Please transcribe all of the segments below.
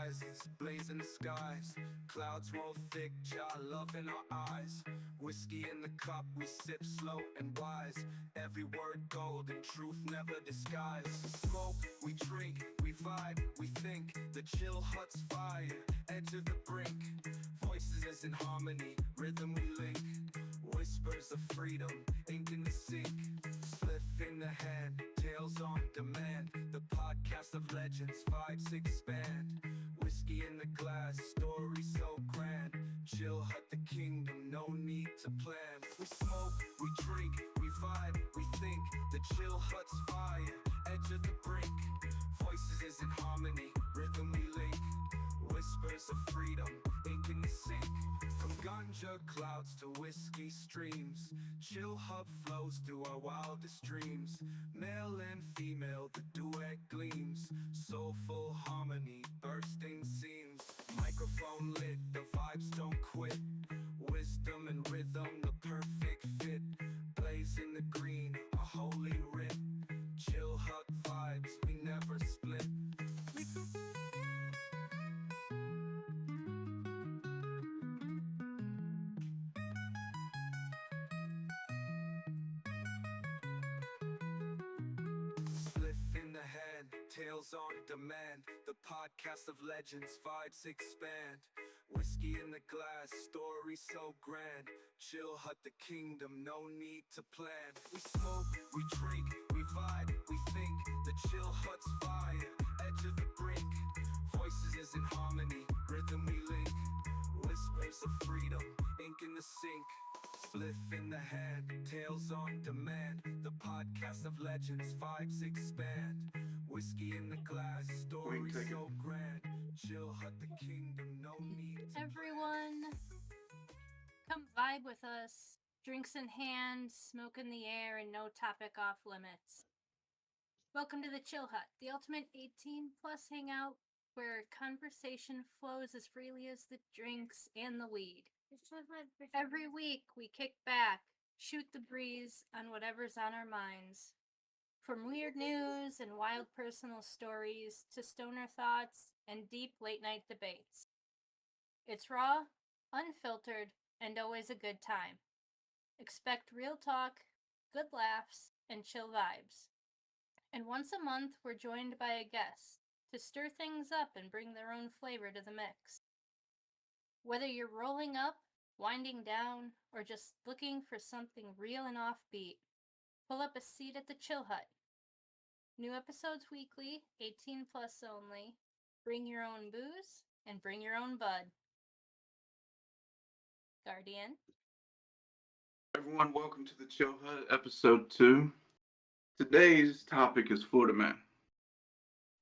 rises, blazing the skies. Clouds roll thick, jar love in our eyes. Whiskey in the cup, we sip slow and wise. Every word gold and truth never disguised. Smoke, we drink, we vibe, we think. The chill hut's fire, edge of the brink. Voices in harmony, rhythm we link. Whispers of freedom, ink in the sink. Spliff in the hand, tales on demand. The podcast of legends, vibes expand. Whiskey in the glass, story so grand. Chill hut the kingdom, no need to plan. We smoke, we drink, we vibe, we think. The chill hut's fire, edge of the brink. Voices is in harmony, rhythm we link. Whispers of freedom, ink in the sink. From ganja clouds to whiskey streams, chill hub flows through our wildest dreams. Male and female, the duet gleams. Soulful harmony, bursting seams. Microphone lit, the vibes don't quit. Wisdom and rhythm, the perfect fit. Blaze in the green, a holy writ. Chill hut vibes, we never split. Spliff in the hand, tales on demand. The podcast of legends, vibes expand. Whiskey in the glass, story so grand. Chill hut the kingdom, no need to plan. We smoke, we drink, we vibe, we think. The chill hut's fire, edge of the brink. Voices is in harmony, rhythm we link. Whispers of freedom, ink in the sink. Spliff in the hand, tales on demand. The podcast of legends, vibes expand. Whiskey in the glass, story so grand. Chill hut the kingdom, no need to Everyone, come vibe with us. Drinks in hand, smoke in the air, and no topic off limits. Welcome to the Chill Hut, the ultimate 18 plus hangout where conversation flows as freely as the drinks and the weed. Every week, we kick back, shoot the breeze on whatever's on our minds. From weird news and wild personal stories to stoner thoughts and deep late night debates. It's raw, unfiltered, and always a good time. Expect real talk, good laughs, and chill vibes. And once a month, we're joined by a guest to stir things up and bring their own flavor to the mix. Whether you're rolling up, winding down, or just looking for something real and offbeat, pull up a seat at the Chill Hut. New episodes weekly, 18 plus only. Bring your own booze and bring your own bud. Guardian. Everyone, welcome to the Chill Hut, episode 2. Today's topic is Florida Man.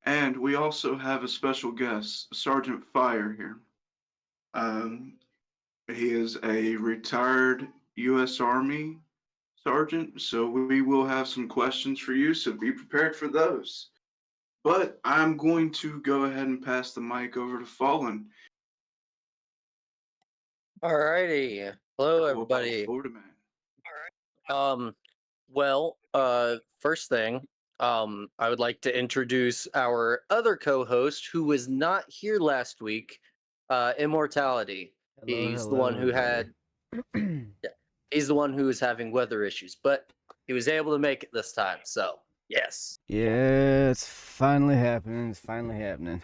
And we also have a special guest, Sergeant Fire, here. He is a retired U.S. Army sergeant, so we will have some questions for you, so be prepared for those. But I'm going to go ahead and pass the mic over to Fallen. Alrighty. Hello, How about everybody. Florida Man. First thing, I would like to introduce our other co-host who was not here last week, Immortality. He's the one who had, he's the one who was having weather issues, but he was able to make it this time. So, yes. Yeah, it's finally happening. It's finally happening.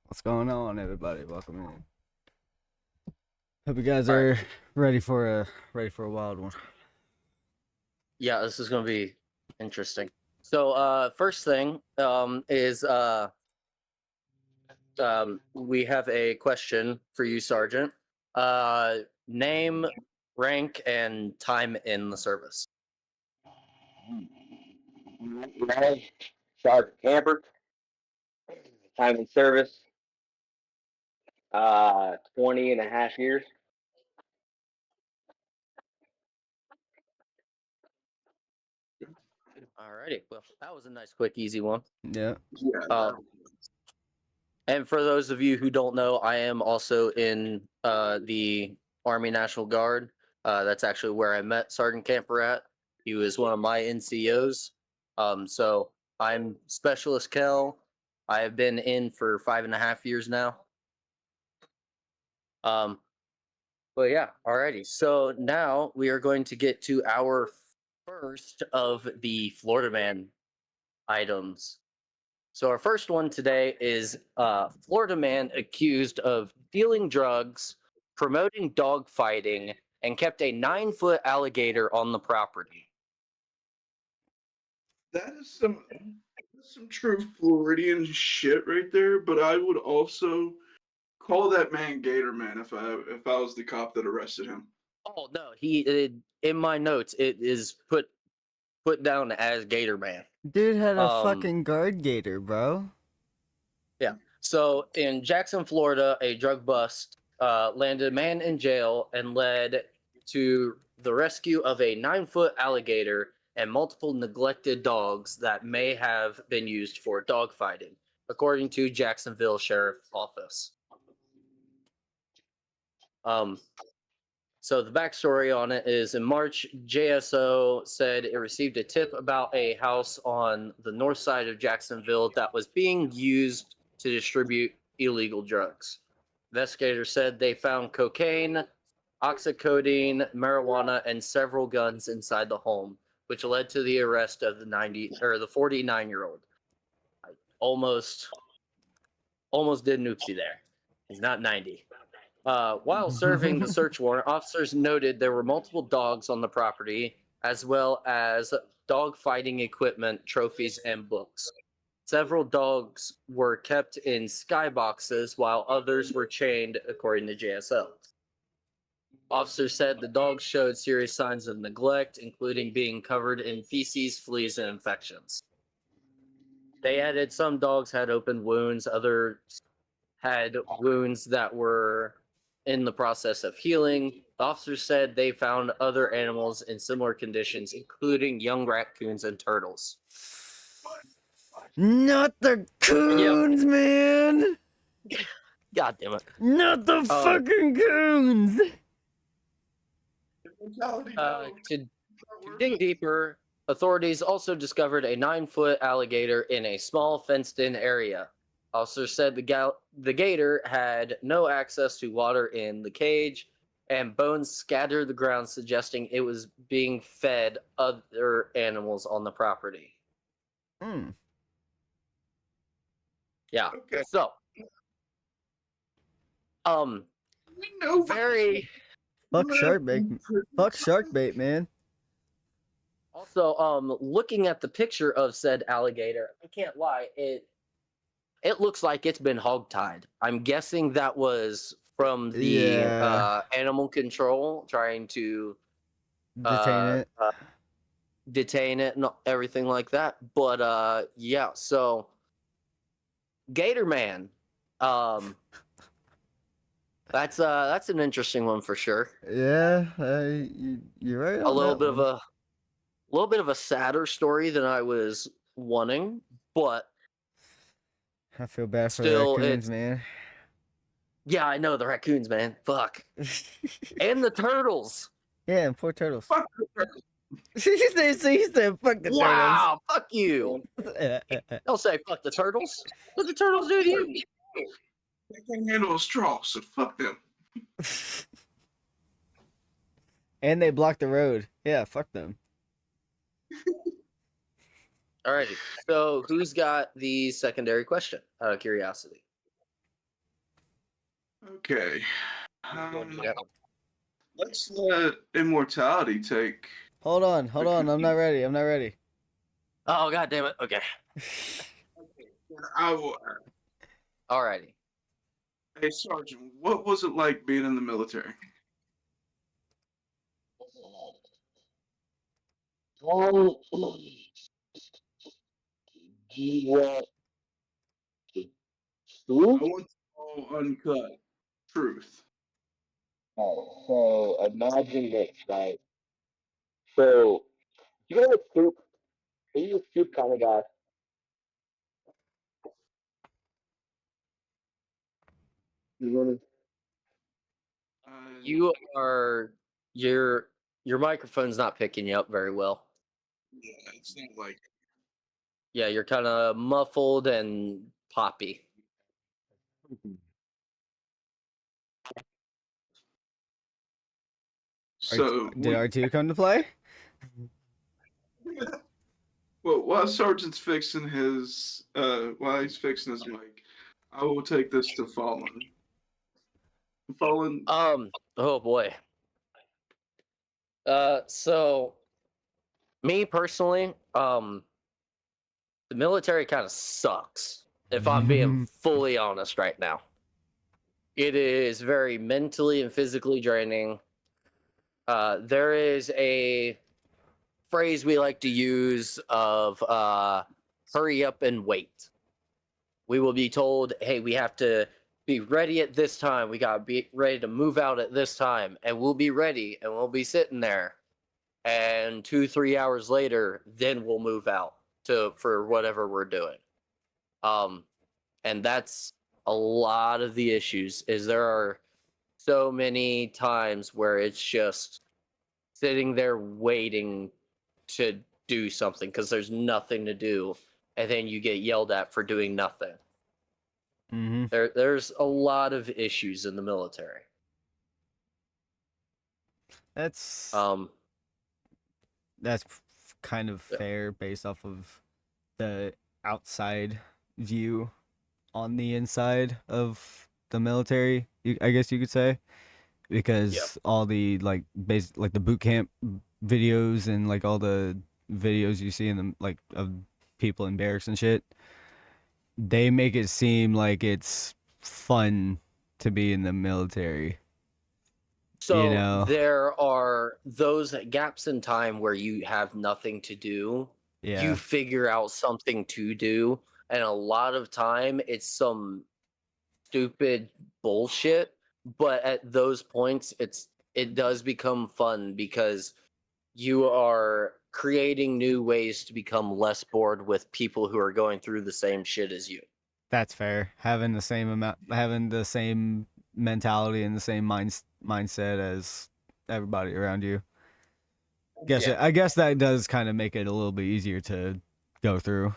What's going on, everybody? Welcome in. Hope you guys are ready for a wild one. Yeah, this is going to be interesting. So, first thing is we have a question for you, Sergeant. Name, rank, and time in the service. Sergeant Camper, time in service, 20 and a half years. Alrighty, well, that was a nice, quick, easy one. Yeah. And for those of you who don't know, I am also in the Army National Guard. That's actually where I met Sergeant Camper at. He was one of my NCOs. So I'm Specialist Kel. I have been in for 5.5 years now. Um, but yeah, alrighty. So now we are going to get to our first of the Florida Man items. So our first one today is Florida man accused of dealing drugs, promoting dog fighting, and kept a 9-foot alligator on the property. That is some true Floridian shit right there. But I would also call that man Gator Man if I was the cop that arrested him. Oh no, in my notes it is put down as Gator Man. Dude had a Um, fucking guard gator, bro. Yeah. So in Jackson, Florida, a drug bust landed a man in jail and led to the rescue of a 9-foot alligator and multiple neglected dogs that may have been used for dog fighting, according to Jacksonville Sheriff Office. So the backstory on it is in March, JSO said it received a tip about a house on the north side of Jacksonville that was being used to distribute illegal drugs. Investigators said they found cocaine, oxycodone, marijuana, and several guns inside the home, which led to the arrest of the 49-year-old. I almost did an oopsie there. He's not 90. While serving the search warrant, officers noted there were multiple dogs on the property, as well as dog fighting equipment, trophies, and books. Several dogs were kept in skyboxes, while others were chained, according to JSO. Officers said the dogs showed serious signs of neglect, including being covered in feces, fleas, and infections. They added some dogs had open wounds, others had wounds that were in the process of healing. The officers said they found other animals in similar conditions, including young raccoons and turtles. Not the coons, man. God damn it. Not the fucking coons. To dig deeper, authorities also discovered a 9-foot alligator in a small fenced-in area. Officers said the gator had no access to water in the cage, and bones scattered the ground, suggesting it was being fed other animals on the property. Yeah. Okay. So, We know very. Fuck shark bait. Fuck shark bait, man. Also, looking at the picture of said alligator, I can't lie, it looks like it's been hogtied. I'm guessing that was from the Yeah. animal control trying to Detain it. detain it and everything like that. But yeah, so Gator Man, that's an interesting one for sure. Yeah, you're right. A little bit of a sadder story than I was wanting, but I feel bad for still, the raccoons, it's man. yeah, I know the raccoons, man. Fuck, and the turtles. Yeah, and poor turtles. Fuck the turtles. he said, fuck the Wow, fuck you. turtles. Don't say fuck the turtles. What the turtles do to you? They can't handle a straw, so fuck them. And they blocked the road. Yeah, fuck them. Alrighty. So who's got the secondary question? Out of curiosity. Okay. Yeah. Let's let Immortality take. Hold on. I'm not ready. Oh god damn it. Okay. I will. Alrighty. Hey, Sergeant, what was it like being in the military? Do you want the I truth? want to know uncut truth. Oh, so imagine this, right? So you know what soup? Are you a soup kind of guy? You know You are your microphone's not picking you up very well. Yeah, it's not like. Yeah, you're kind of muffled and poppy. So Did R2 come to play? well, while Sergeant's fixing his while he's fixing his mic, I will take this to Fallen. Fallen, Oh boy. So me personally, the military kind of sucks. If I'm being fully honest right now, it is very mentally and physically draining. There is a phrase we like to use of hurry up and wait. We will be told, hey, we have to be ready at this time. We got to be ready to move out at this time. And we'll be ready and we'll be sitting there. And 2-3 hours later, then we'll move out for whatever we're doing. And that's a lot of the issues is there are so many times where it's just sitting there waiting to do something because there's nothing to do, and then you get yelled at for doing nothing. Mm-hmm. There's a lot of issues in the military. That's kind of fair based off of the outside view on the inside of the military, I guess you could say, because all the like the boot camp videos and like all the videos you see in the like of people in barracks and shit, they make it seem like it's fun to be in the military. So there are those gaps in time where you have nothing to do. Yeah. You figure out something to do, and a lot of time it's some stupid bullshit. But at those points, it does become fun because you are creating new ways to become less bored with people who are going through the same shit as you. That's fair. Having the same mentality and the same mindset as everybody around you. I guess that does kind of make it a little bit easier to go through.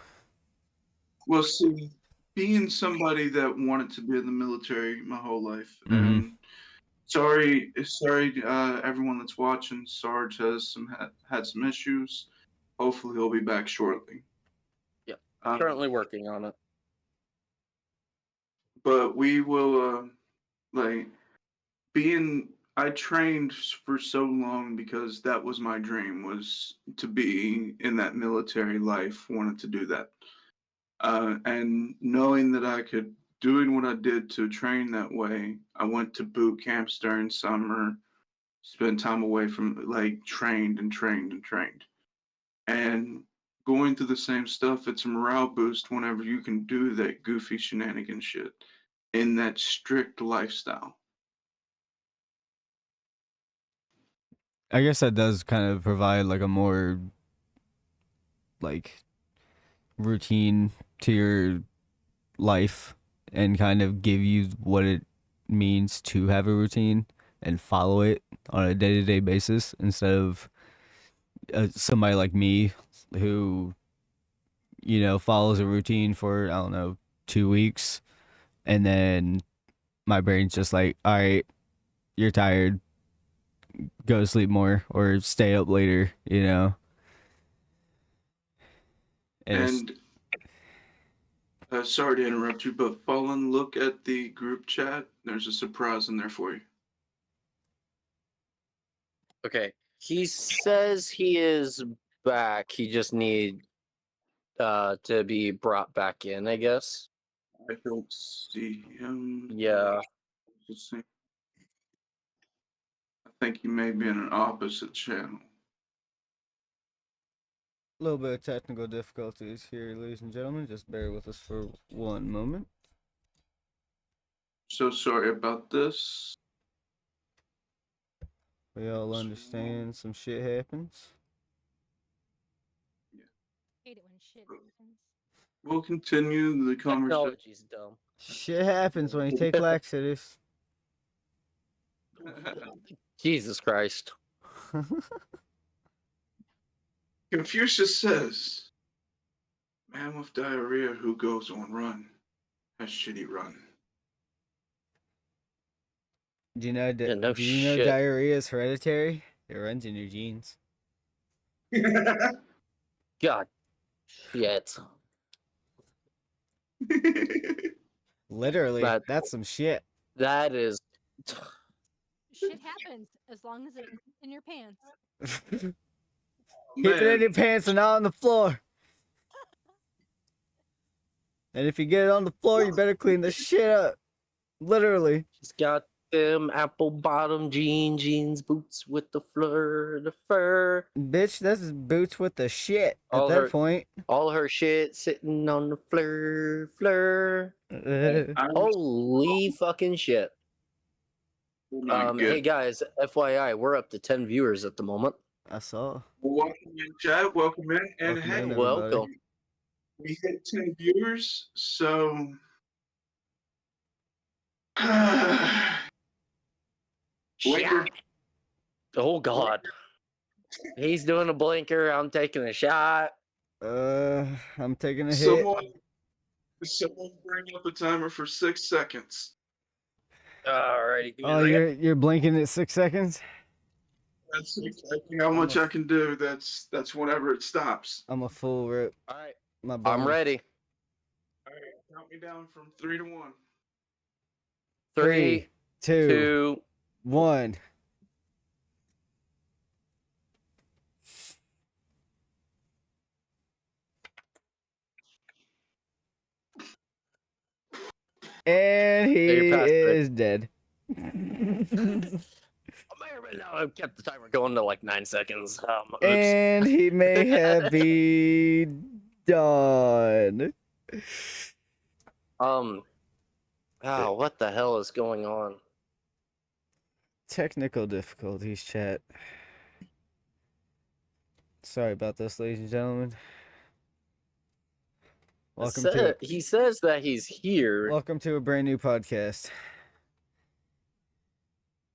well, see, being somebody that wanted to be in the military my whole life, Mhm. and sorry, everyone that's watching. Sarge has had some issues. Hopefully, he'll be back shortly. Yep. Um, Currently working on it. but we will like being. I trained for so long because that was my dream, was to be in that military life. Wanted to do that, and knowing that I could, doing what I did to train that way. I went to boot camps during summer, spent time away from, like, trained and trained and trained. And going through the same stuff, it's a morale boost whenever you can do that goofy shenanigan shit in that strict lifestyle. I guess that does kind of provide like a more like routine to your life and kind of give you what it means to have a routine and follow it on a day-to-day basis instead of somebody like me who follows a routine for, I don't know, 2 weeks, and then my brain's just like, all right, you're tired, go to sleep more or stay up later, And sorry to interrupt you, but Fallen, look at the group chat. There's a surprise in there for you. Okay. He says he is back. He just need to be brought back in, I guess. I don't see him. Yeah. Let's see. I think he may be in an opposite channel. A little bit of technical difficulties here, ladies and gentlemen. Just bear with us for one moment. So sorry about this. We all understand some shit happens. Hate it when shit happens. We'll continue the conversation. Technology's dumb. Shit happens when you take laxatives. Jesus Christ. Confucius says, man with diarrhea who goes on run has shitty run. Do you know Yeah, no do you know shit. diarrhea is hereditary? It runs in your genes. God, shit. Literally, That that's some shit. that is. Shit happens as long as it isn't in your pants. Keep it in your pants and not on the floor. And if you get it on the floor, you better clean the shit up. Literally. She's got them apple bottom jeans, boots with the fur. Bitch, that's boots with the shit at All that her- point. All her shit sitting on the floor. Holy fucking shit. Hey guys, FYI, we're up to 10 viewers at the moment. I saw. Welcome in, chat. Welcome in. And Welcome hey, in, everybody. Welcome. we hit 10 viewers, so. Blinker. Oh god. He's doing a blinker. I'm taking a shot. I'm taking a hit. Someone bring up a timer for 6 seconds. Alrighty. give me a Oh, second. you're blinking at 6 seconds? That's exactly how much I can do. That's whenever it stops. I'm a full rip. Alright. My I'm bones. ready. All right, count me down from 3 to 1. 3, 2, 2. 1. And he you're past it. is dead. I may or may not have kept the timer going to like 9 seconds. Oops. And he may have been done. Oh, what the hell is going on? Technical difficulties, chat. Sorry about this, ladies and gentlemen. He says that he's here. Welcome to a brand new podcast.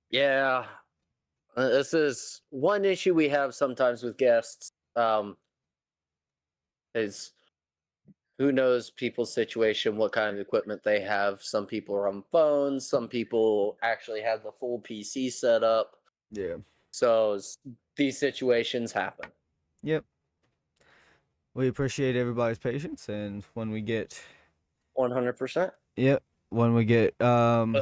Yeah. This is one issue we have sometimes with guests. Is who knows people's situation, what kind of equipment they have. Some people are on phones, some people actually have the full PC set up. Yeah. So these situations happen. Yep. We appreciate everybody's patience, and when we get 100%. when we get Ugh.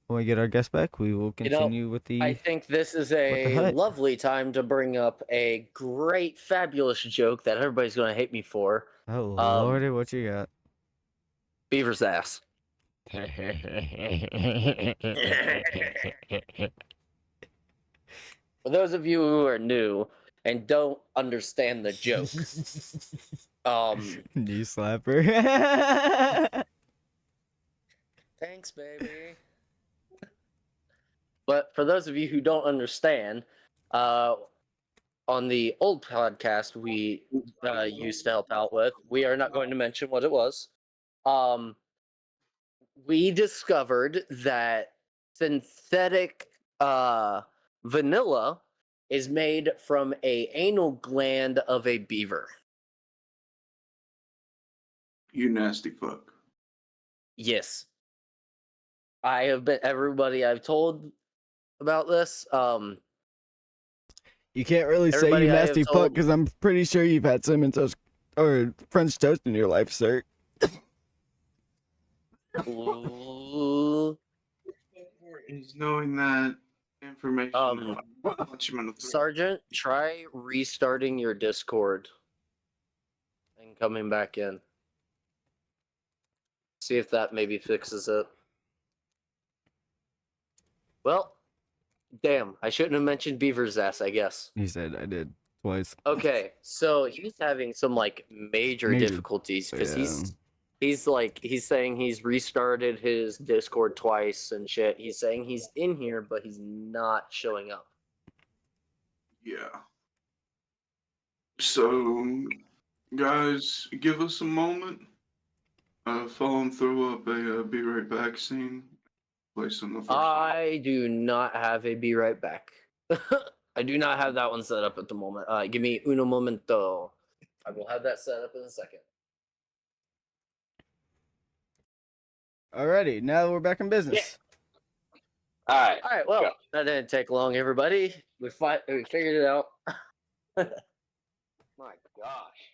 when we get our guest back, we will You know, continue with the I think this is the a hut. lovely time to bring up a great, fabulous joke that everybody's going to hate me for. Oh lordy, what you got? Beaver's ass. For those of you who are new and don't understand the joke, Knee slapper. thanks, baby. But for those of you who don't understand, on the old podcast we used to help out with, we are not going to mention what it was. We discovered that synthetic vanilla is made from a anal gland of a beaver. You nasty fuck. Yes. I have been everybody I've told about this. You can't really say Everybody you I have nasty fuck told- because I'm pretty sure you've had cinnamon toast or French toast in your life, sir. Ooh. Is knowing that information. Punch him in the throat. Sergeant, try restarting your Discord and coming back in. See if that maybe fixes it. Well, damn, I shouldn't have mentioned Beaver's ass, I guess. He said I did twice. Okay, so he's having some like major Major- difficulties because yeah. he's saying he's restarted his Discord twice and shit. He's saying he's in here, but he's not showing up. Yeah. So, guys, give us a moment. Follow him through up a be right back scene. Place on the first. I do not have a be right back. I do not have that one set up at the moment. Give me uno momento. I will have that set up in a second. Alrighty, now we're back in business. All right. All right, well, Go. that didn't take long, everybody. We figured it out. My gosh.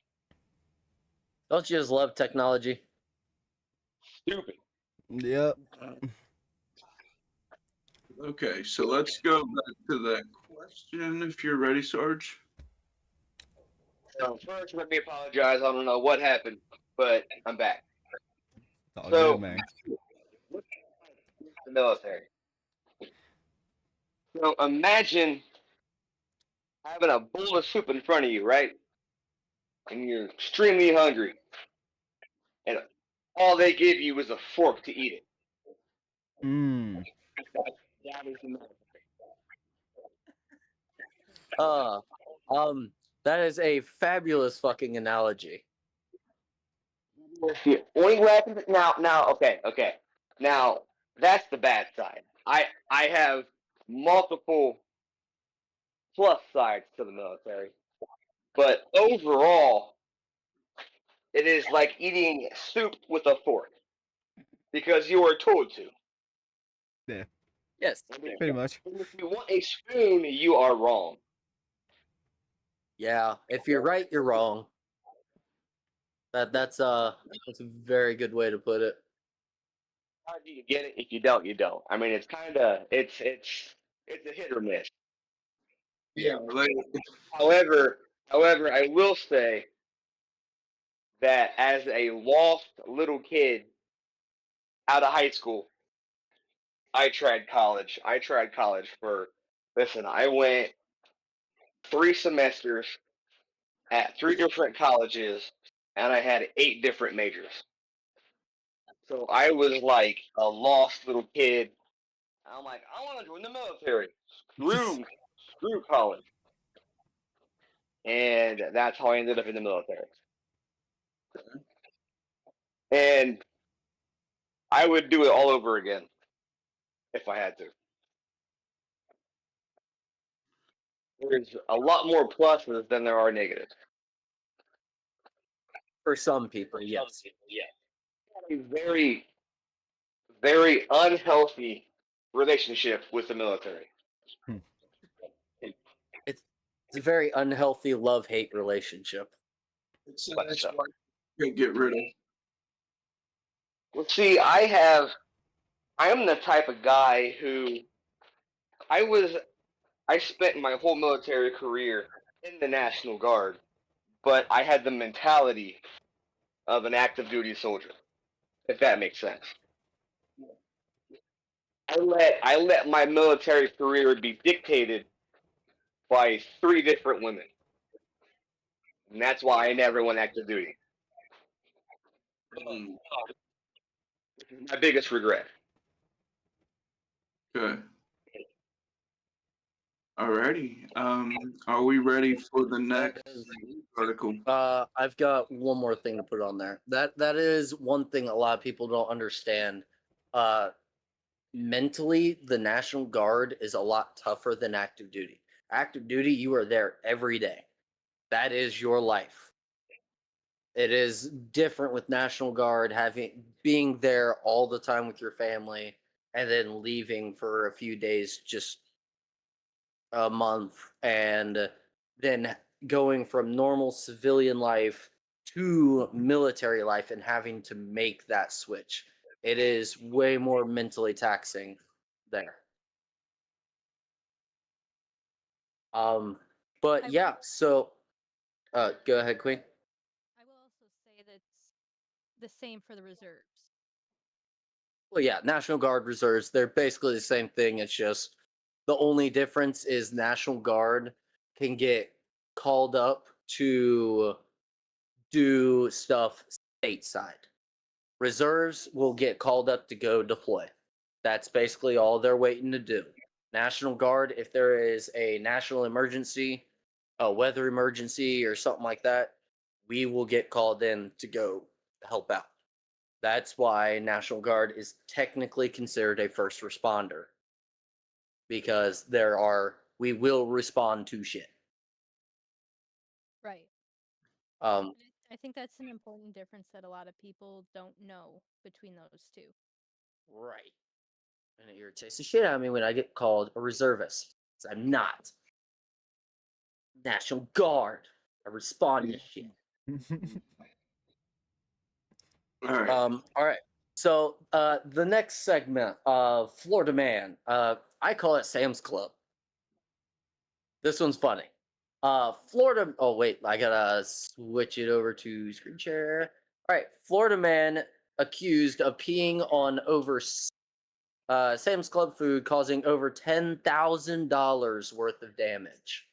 Don't you just love technology? Stupid. Yep. Okay, so let's go back to that question if you're ready, Sarge. So first, let me apologize. I don't know what happened, but I'm back. It's all So, good, man. the military. So imagine having a bowl of soup in front of you, right? And you're extremely hungry, and all they give you is a fork to eat it. Mm. That is the military. Uh, that is a fabulous fucking analogy. The only way I can now, okay. Now that's the bad side. I have multiple plus sides to the military, but overall, it is like eating soup with a fork because you are told to. Yeah, Yes. pretty much. And if you want a spoon, you are wrong. Yeah. If you're right, you're wrong. That's a very good way to put it. How do you get it? If you don't, you don't. I mean, it's kind of it's a hit or miss. Yeah, like, However, I will say that as a lost little kid out of high school, I tried college. I tried college for, listen, I went 3 semesters at 3 different colleges, and I had 8 different majors. So I was like a lost little kid. I'm like, I want to join the military. Screw college. And that's how I ended up in the military. And I would do it all over again if I had to. There's a lot more pluses than there are negatives. For some people, yes. A very, very unhealthy relationship with the military. It's a very unhealthy love-hate relationship. But that's so. why you can't get rid of. Well, see, I am the type of guy who I spent my whole military career in the National Guard, but I had the mentality of an active duty soldier, if that makes sense. I let my military career be dictated by 3 different women, and that's why I never went active duty. Mm, This is my biggest regret. okay. Alrighty. Are we ready for the next article? I've got one more thing to put on there. That is one thing a lot of people don't understand. Mentally, the National Guard is a lot tougher than active duty. Active duty, you are there every day. That is your life. It is different with National Guard being there all the time with your family and then leaving for a few days, just a month, and then going from normal civilian life to military life and having to make that switch. It is way more mentally taxing there. But I will- yeah, so go ahead, Queen. I will also say that's the same for the reserves. Well, yeah, National Guard reserves, they're basically the same thing. It's just the only difference is National Guard can get called up to do stuff stateside. Reserves will get called up to go deploy. That's basically all they're waiting to do. National Guard, if there is a national emergency, a weather emergency, or something like that, we will get called in to go help out. That's why National Guard is technically considered a first responder because we will respond to shit. Right. Um, I think that's an important difference that a lot of people don't know between those two. right. And it irritates the shit out of me when I get called a reservist. 'Cause I'm not. National Guard. I respond to shit. All right. All right. So the next segment of Florida Man, I call it Sam's Club. This one's funny. Florida. Oh wait, I gotta switch it over to screen share. All right, Florida man accused of peeing on over Sam's Club food, causing over $10,000 worth of damage.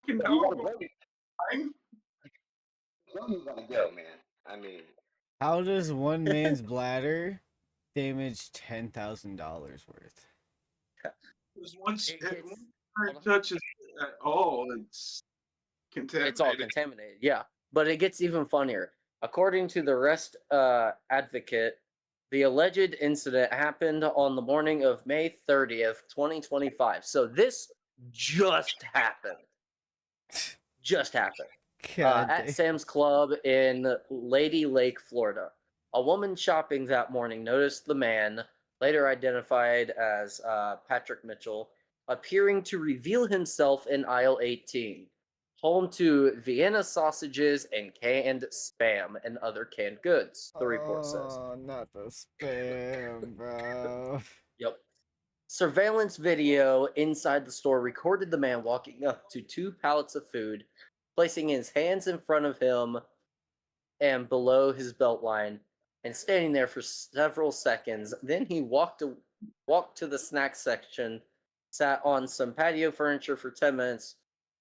Fucking You dog gotta go. fine. Where you gotta go, man? I mean, How does one man's bladder damage $10,000 worth? Because once It it gets- once hold it on. touches at all, it's contaminated. It's all contaminated, yeah. But it gets even funnier. According to the Rest Advocate, the alleged incident happened on the morning of May 30th, 2025. So this just happened. Just happened. God At damn. Sam's Club in Lady Lake, Florida. A woman shopping that morning noticed the man, later identified as Patrick Mitchell, appearing to reveal himself in aisle 18, home to Vienna sausages and canned spam and other canned goods, the report says. Oh, not the spam, bro. Yep. Surveillance video inside the store recorded the man walking up to 2 pallets of food, placing his hands in front of him and below his belt line, and standing there for several seconds. Then he walked to the snack section, sat on some patio furniture for 10 minutes,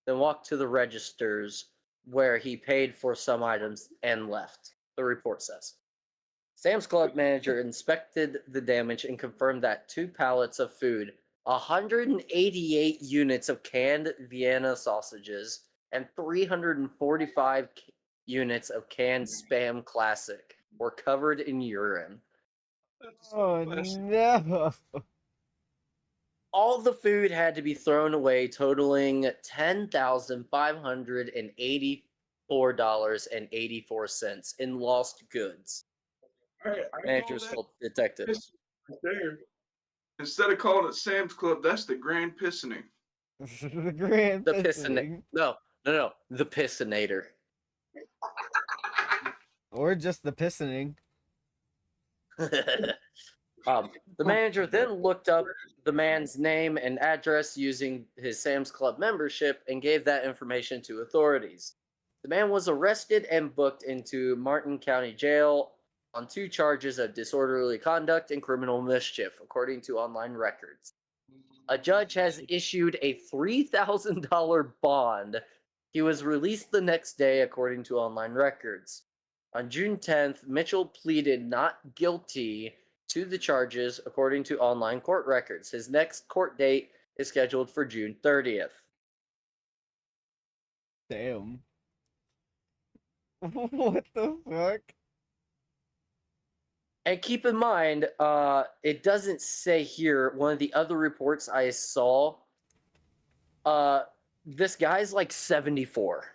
then walked to the registers where he paid for some items and left, the report says. Sam's Club manager inspected the damage and confirmed that 2 pallets of food, 188 units of canned Vienna sausages, and 345 units of canned Spam Classic were covered in urine. That's Oh classic. no. All the food had to be thrown away, totaling $10,584.84 in lost goods. All right, I Manager call that told detective. piss right there. Instead of calling it Sam's Club, that's the Grand Pissoning. The grand The pissoning. No, the Pissinator. Or just the pissoning. The manager then looked up the man's name and address using his Sam's Club membership and gave that information to authorities. The man was arrested and booked into Martin County Jail on 2 charges of disorderly conduct and criminal mischief, according to online records. A judge has issued a $3,000 bond. He was released the next day, according to online records. On June 10th, Mitchell pleaded not guilty to the charges, according to online court records. His next court date is scheduled for June 30th. Damn. What the fuck? And keep in mind, it doesn't say here, one of the other reports I saw, this guy's like 74.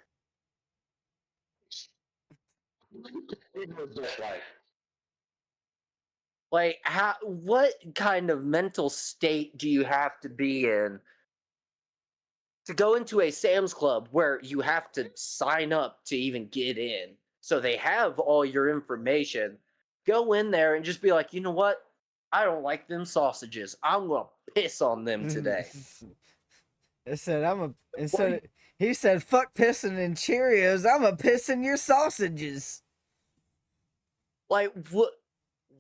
Like, what kind of mental state do you have to be in to go into a Sam's Club where you have to sign up to even get in? So they have all your information. Go in there and just be like, you know what? I don't like them sausages. I'm gonna piss on them today. It said he said fuck pissing in Cheerios, I'm a pissing your sausages. Like,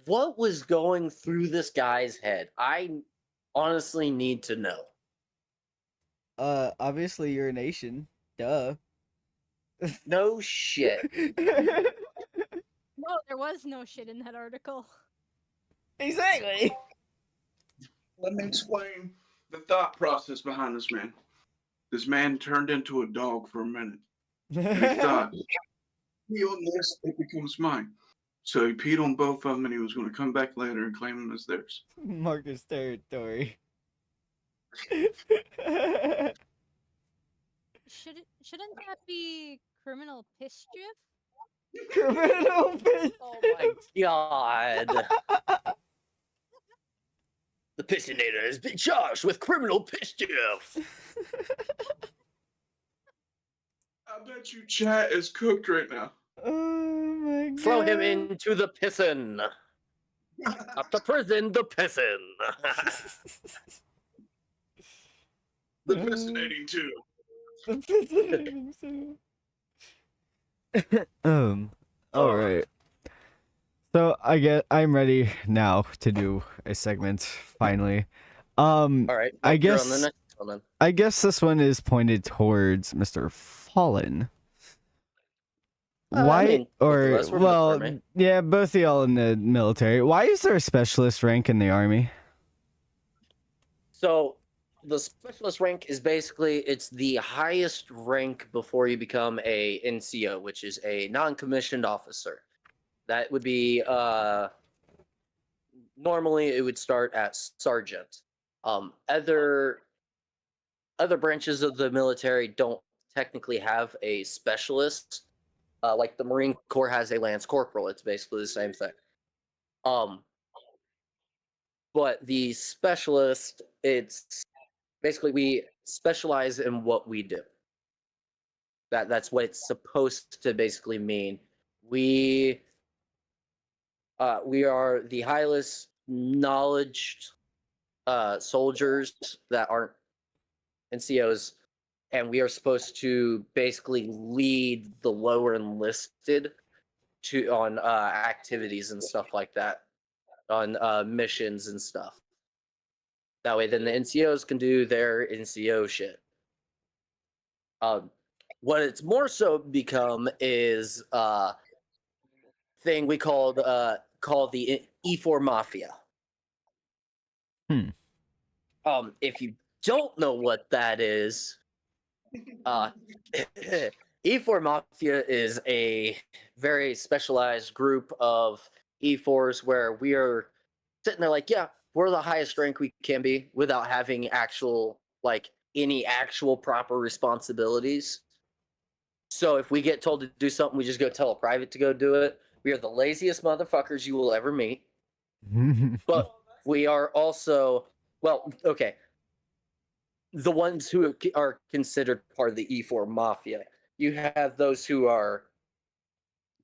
what was going through this guy's head? I honestly need to know. Obviously urination. Duh. No shit. No, there was no shit in that article. Exactly. Let me explain the thought process behind this man. This man turned into a dog for a minute. And he thought, pee on this, it becomes mine. So he peed on both of them and he was going to come back later and claim them as theirs. Marcus territory. Shouldn't that be criminal mischief? Criminal piss. Oh my god. The Pissinator has been charged with criminal mischief. I bet you chat is cooked right now. Oh my god. Throw him into the pissin. Up to prison, the pissin. The fascinating too. The pissinating too. All right. So I guess I'm ready now to do a segment finally. All right. I you're on the guess next one then. I guess this one is pointed towards Mr. Fallen. I Why mean, both of or us, we're both well, army. yeah, both of y'all in the military. Why is there a specialist rank in the army? So the specialist rank is basically it's the highest rank before you become a NCO, which is a non-commissioned officer. That would be normally it would start at sergeant. Other branches of the military don't technically have a specialist. Like the Marine Corps has a lance corporal. It's basically the same thing. But the specialist, it's basically we specialize in what we do. That's what it's supposed to basically mean. We are the highest knowledge soldiers that aren't NCOs, and we are supposed to basically lead the lower enlisted on activities and stuff like that, on missions and stuff. That way, then the NCOs can do their NCO shit. What it's more so become is thing we called the E4 Mafia. If you don't know what that is, E4 Mafia is a very specialized group of E4s where we are sitting there like, yeah, we're the highest rank we can be without having any actual proper responsibilities. So if we get told to do something, we just go tell a private to go do it. We are the laziest motherfuckers you will ever meet. But we are also, well, okay, the ones who are considered part of the E4 Mafia. You have those who are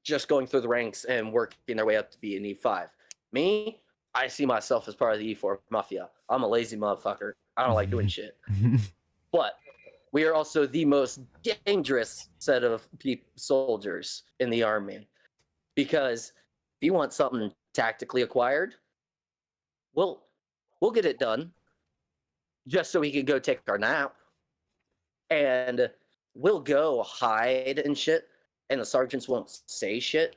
just going through the ranks and working their way up to be an E5. Me, I see myself as part of the E4 Mafia. I'm a lazy motherfucker. I don't like doing shit. But we are also the most dangerous set of soldiers in the army. Because if you want something tactically acquired, we'll get it done. Just so we can go take our nap. And we'll go hide and shit. And the sergeants won't say shit.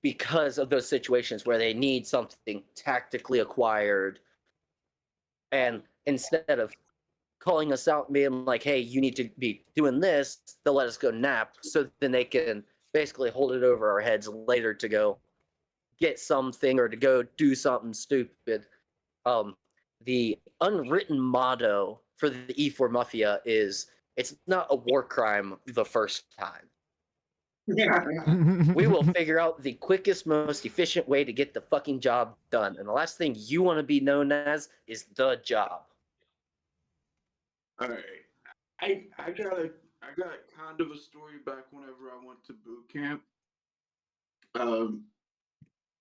Because of those situations where they need something tactically acquired. And instead of calling us out and being like, hey, you need to be doing this, they'll let us go nap. So then they can basically hold it over our heads later to go get something or to go do something stupid. The unwritten motto for the E4 Mafia is, it's not a war crime the first time. We will figure out the quickest, most efficient way to get the fucking job done. And the last thing you want to be known as is the job. All right, I got kind of a story back whenever I went to boot camp.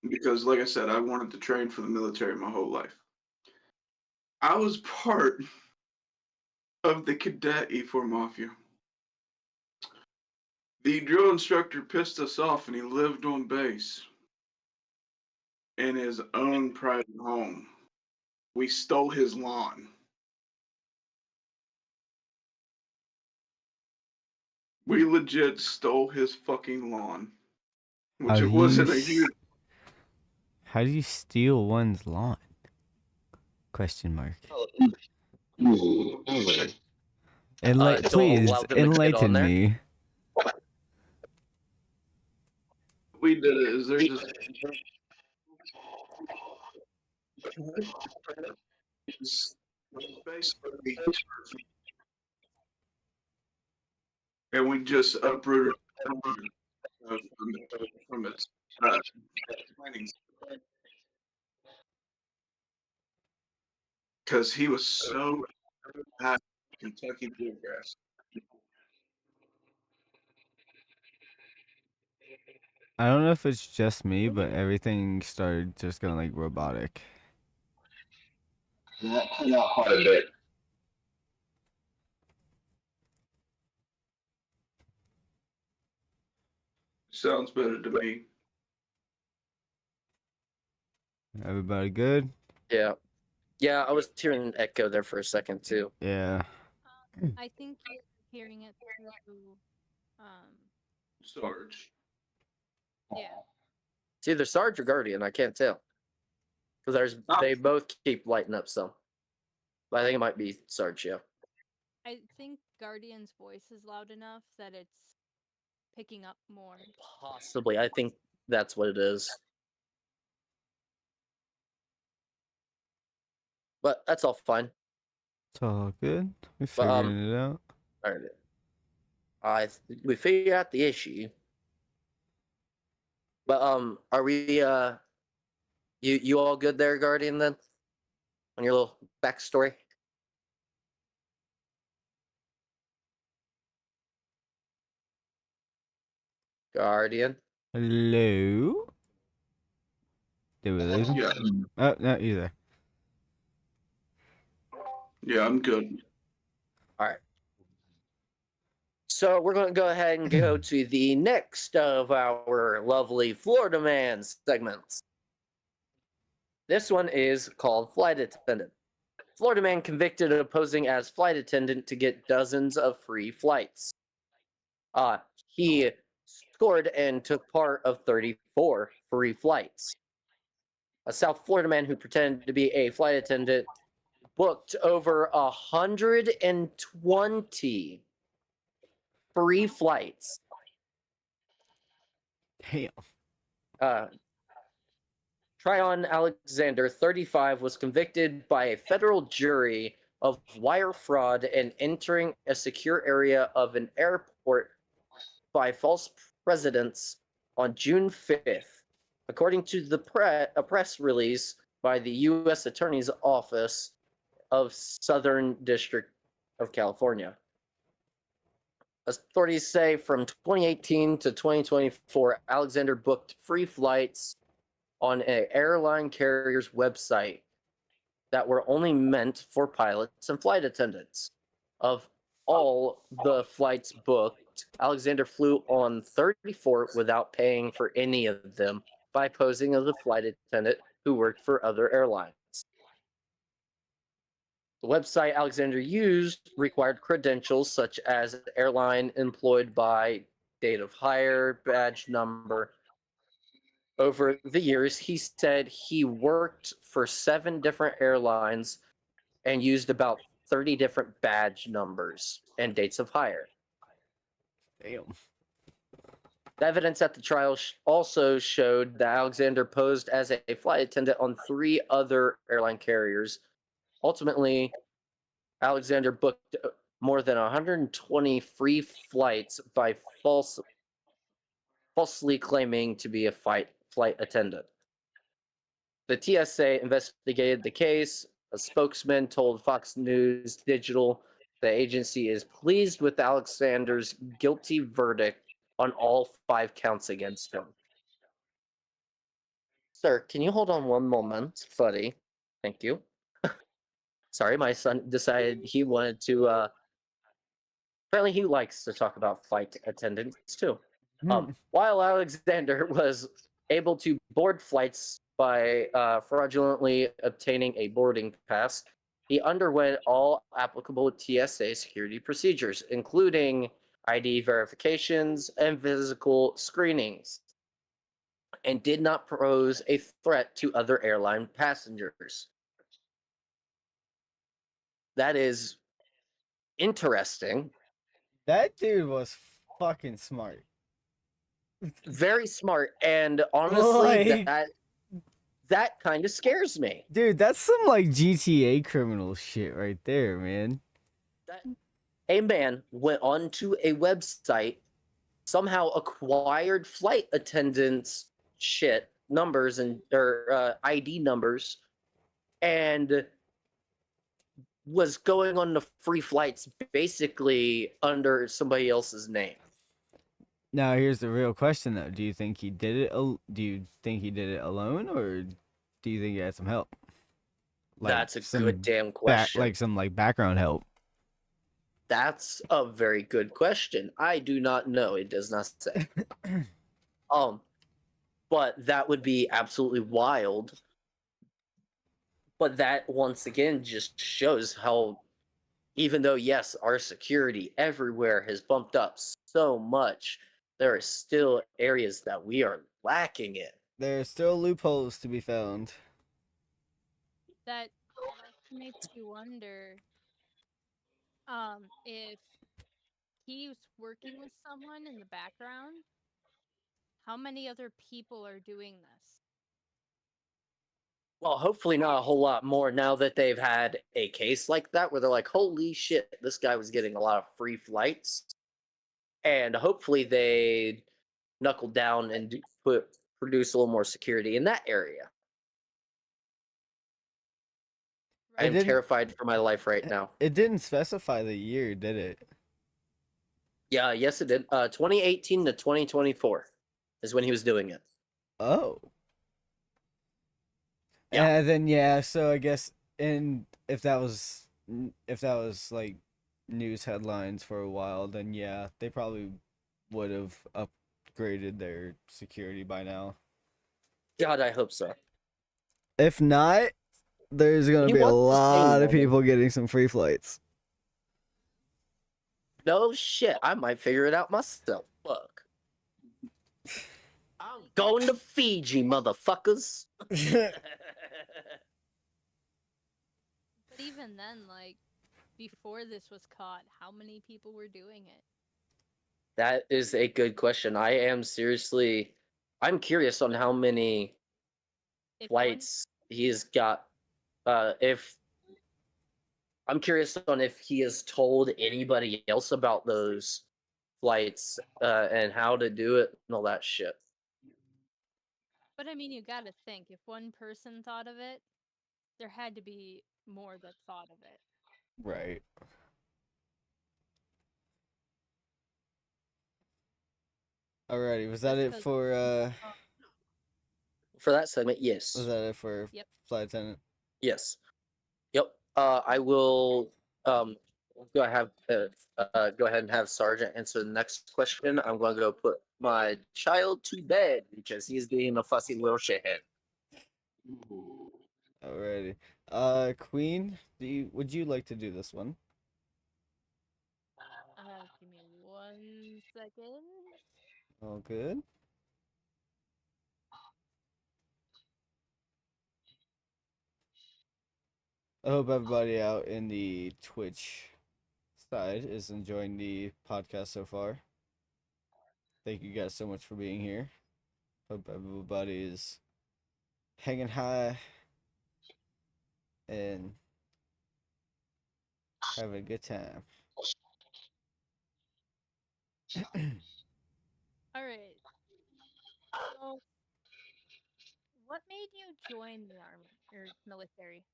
Because like I said, I wanted to train for the military my whole life. I was part of the cadet E4 Mafia. The drill instructor pissed us off and he lived on base in his own private home. We stole his lawn. We legit stole his fucking lawn. Which it wasn't a huge. How do you steal one's lawn? Question mark. Don't Please allow them to get on enlighten there. me. We did it. Is there just basically, and we just uprooted. from its planning, because he was so at Kentucky Bluegrass. I don't know if it's just me, but everything started just going like robotic. That cut out quite a bit. Sounds better to me. Everybody good? Yeah. Yeah, I was hearing an echo there for a second too. Yeah. I think you're hearing it through. Sarge. Yeah. It's either Sarge or Guardian, I can't tell. Because they both keep lighting up some. But I think it might be Sarge, yeah. I think Guardian's voice is loud enough that it's picking up more. Possibly. I think that's what it is. But that's all fine. It's all good. We're But, figuring it out. Alright. We figured out the issue. But are we you all good there, Guardian, then? On your little backstory? Guardian? Hello? Did we lose him? Yeah, Oh, not either. yeah, I'm good. Alright. So we're going to go ahead and go to the next of our lovely Florida Man segments. This one is called Flight Attendant. Florida Man convicted of posing as flight attendant to get dozens of free flights. He scored and took part of 34 free flights. A South Florida man who pretended to be a flight attendant booked over 120 free flights. Damn. Tryon Alexander, 35, was convicted by a federal jury of wire fraud and entering a secure area of an airport by false presidents on June 5th. According to a press release by the U.S. Attorney's Office of Southern District of California. Authorities say from 2018 to 2024, Alexander booked free flights on an airline carrier's website that were only meant for pilots and flight attendants. Of all the flights booked, Alexander flew on 34 without paying for any of them by posing as a flight attendant who worked for other airlines. The website Alexander used required credentials such as airline employed by, date of hire, badge number. Over the years, he said he worked for 7 different airlines and used about 30 different badge numbers and dates of hire. Damn. The evidence at the trial also showed that Alexander posed as a flight attendant on 3 other airline carriers. Ultimately, Alexander booked more than 120 free flights by falsely claiming to be a flight attendant. The TSA investigated the case. A spokesman told Fox News Digital the agency is pleased with Alexander's guilty verdict on all 5 counts against him. Sir, can you hold on one moment, buddy? Thank you. Sorry, my son decided he wanted to, apparently he likes to talk about flight attendants too. While Alexander was able to board flights by fraudulently obtaining a boarding pass, he underwent all applicable TSA security procedures, including ID verifications and physical screenings, and did not pose a threat to other airline passengers. That is interesting. That dude was fucking smart. Very smart, and honestly, Like- that kind of scares me. Dude, that's some like GTA criminal shit right there, man. A man went onto a website somehow acquired flight attendants shit numbers and or ID numbers and was going on the free flights basically under somebody else's name. Now here's the real question though. Do you think he did it? Do you think he did it alone, or do you think he had some help? That's a some good damn question. like some background help. That's a very good question. I do not know. It does not say. But that would be absolutely wild. But that once again just shows how, even though yes, our security everywhere has bumped up so much, there are still areas that we are lacking in. There are still loopholes to be found. That makes you wonder if he's working with someone in the background, how many other people are doing this? Well, hopefully not a whole lot more now that they've had a case like that where they're like, holy shit, this guy was getting a lot of free flights. And hopefully they knuckle down and produce a little more security in that area. I am terrified for my life right now. It didn't specify the year, did it? Yeah, yes, it did. 2018 to 2024 is when he was doing it. Oh. Yeah. And then so I guess if that was like news headlines for a while, then yeah, they probably would have upgraded their security by now. God, I hope so. If not, there's gonna be a lot of people getting some free flights. No shit, I might figure it out myself. Fuck. I'm going to Fiji, motherfuckers. But even then, like, before this was caught, how many people were doing it? That is a good question. I'm curious on how many flights he's got. I'm curious on if he has told anybody else about those flights and how to do it and all that shit. But I mean, you gotta think, if one person thought of it, there had to be more that thought of it. Right. Alrighty, was that it for that segment? Yes. Was that it for flight attendant? Yes. Yep. I will go ahead and have Sergeant answer the next question. I'm going to go put my child to bed because he's being a fussy little shithead. Alrighty. Queen, would you like to do this one? Give me 1 second. All good. I hope everybody out in the Twitch side is enjoying the podcast so far. Thank you guys so much for being here. Hope everybody is hanging high and having a good time. All right. So, what made you join the army or military?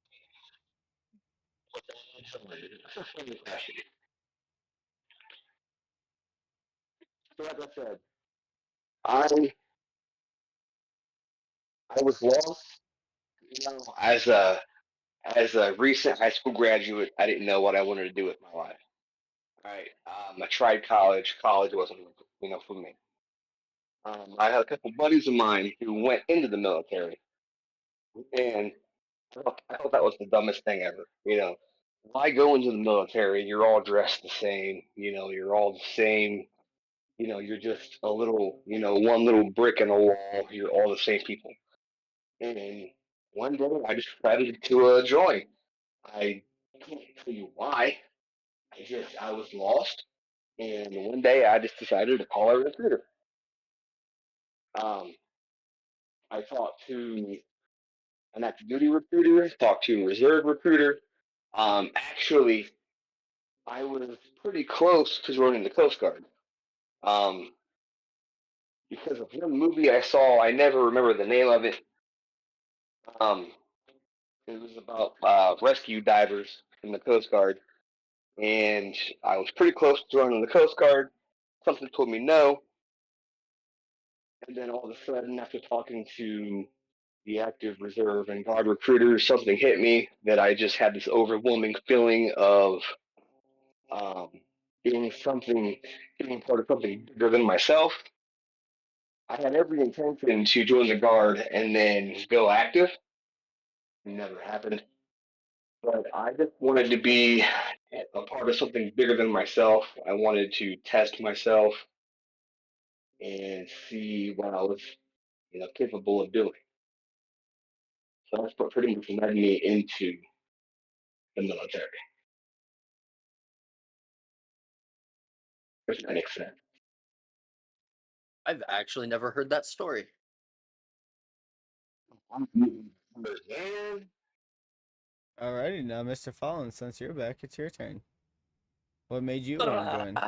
Like I said, I was lost. You know, as a recent high school graduate, I didn't know what I wanted to do with my life. Right. I tried college. College wasn't, for me. I had a couple buddies of mine who went into the military, and I thought that was the dumbest thing ever. Why go into the military? You're all dressed the same. You're all the same. You're just a little, one little brick in a wall. You're all the same people. And one day I just decided to join. I can't tell you why. I was lost, and one day I just decided to call a recruiter. I talked to an active duty recruiter, talked to a reserve recruiter. Actually, I was pretty close to joining the Coast Guard. because of one movie I saw. I never remember the name of it. Um, it was about rescue divers in the Coast Guard, and I was pretty close to joining the Coast Guard. Something told me no, and then all of a sudden, after talking to the active reserve and guard recruiters, something hit me that I just had this overwhelming feeling of um, being something, being part of something bigger than myself. I had every intention to join the guard and then go active. It never happened. But I just wanted to be a part of something bigger than myself. I wanted to test myself and see what I was, capable of doing. So that's what pretty much led me into the military. If that makes sense. I've actually never heard that story. Man, Alrighty, now, Mr. Fallen, since you're back, it's your turn. What made you want to join?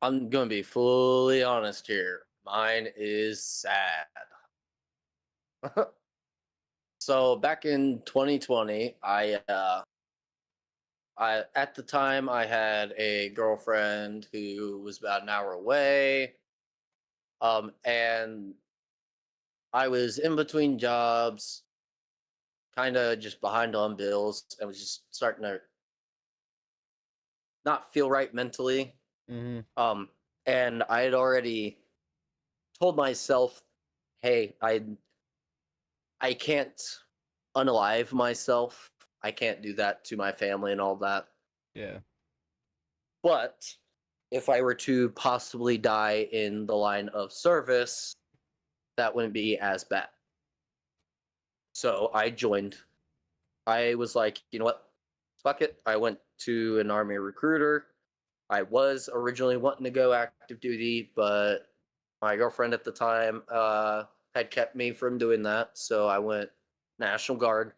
I'm gonna be fully honest here. Mine is sad. So back in 2020, I at the time I had a girlfriend who was about an hour away. And I was in between jobs, kind of just behind on bills, and was just starting to not feel right mentally. Mm-hmm. And I had already told myself, "Hey, I can't unalive myself. I can't do that to my family and all that. Yeah. But if I were to possibly die in the line of service, that wouldn't be as bad." So I joined. I was like, you know what? Fuck it. I went to an army recruiter. I was originally wanting to go active duty, but my girlfriend at the time had kept me from doing that. So I went National Guard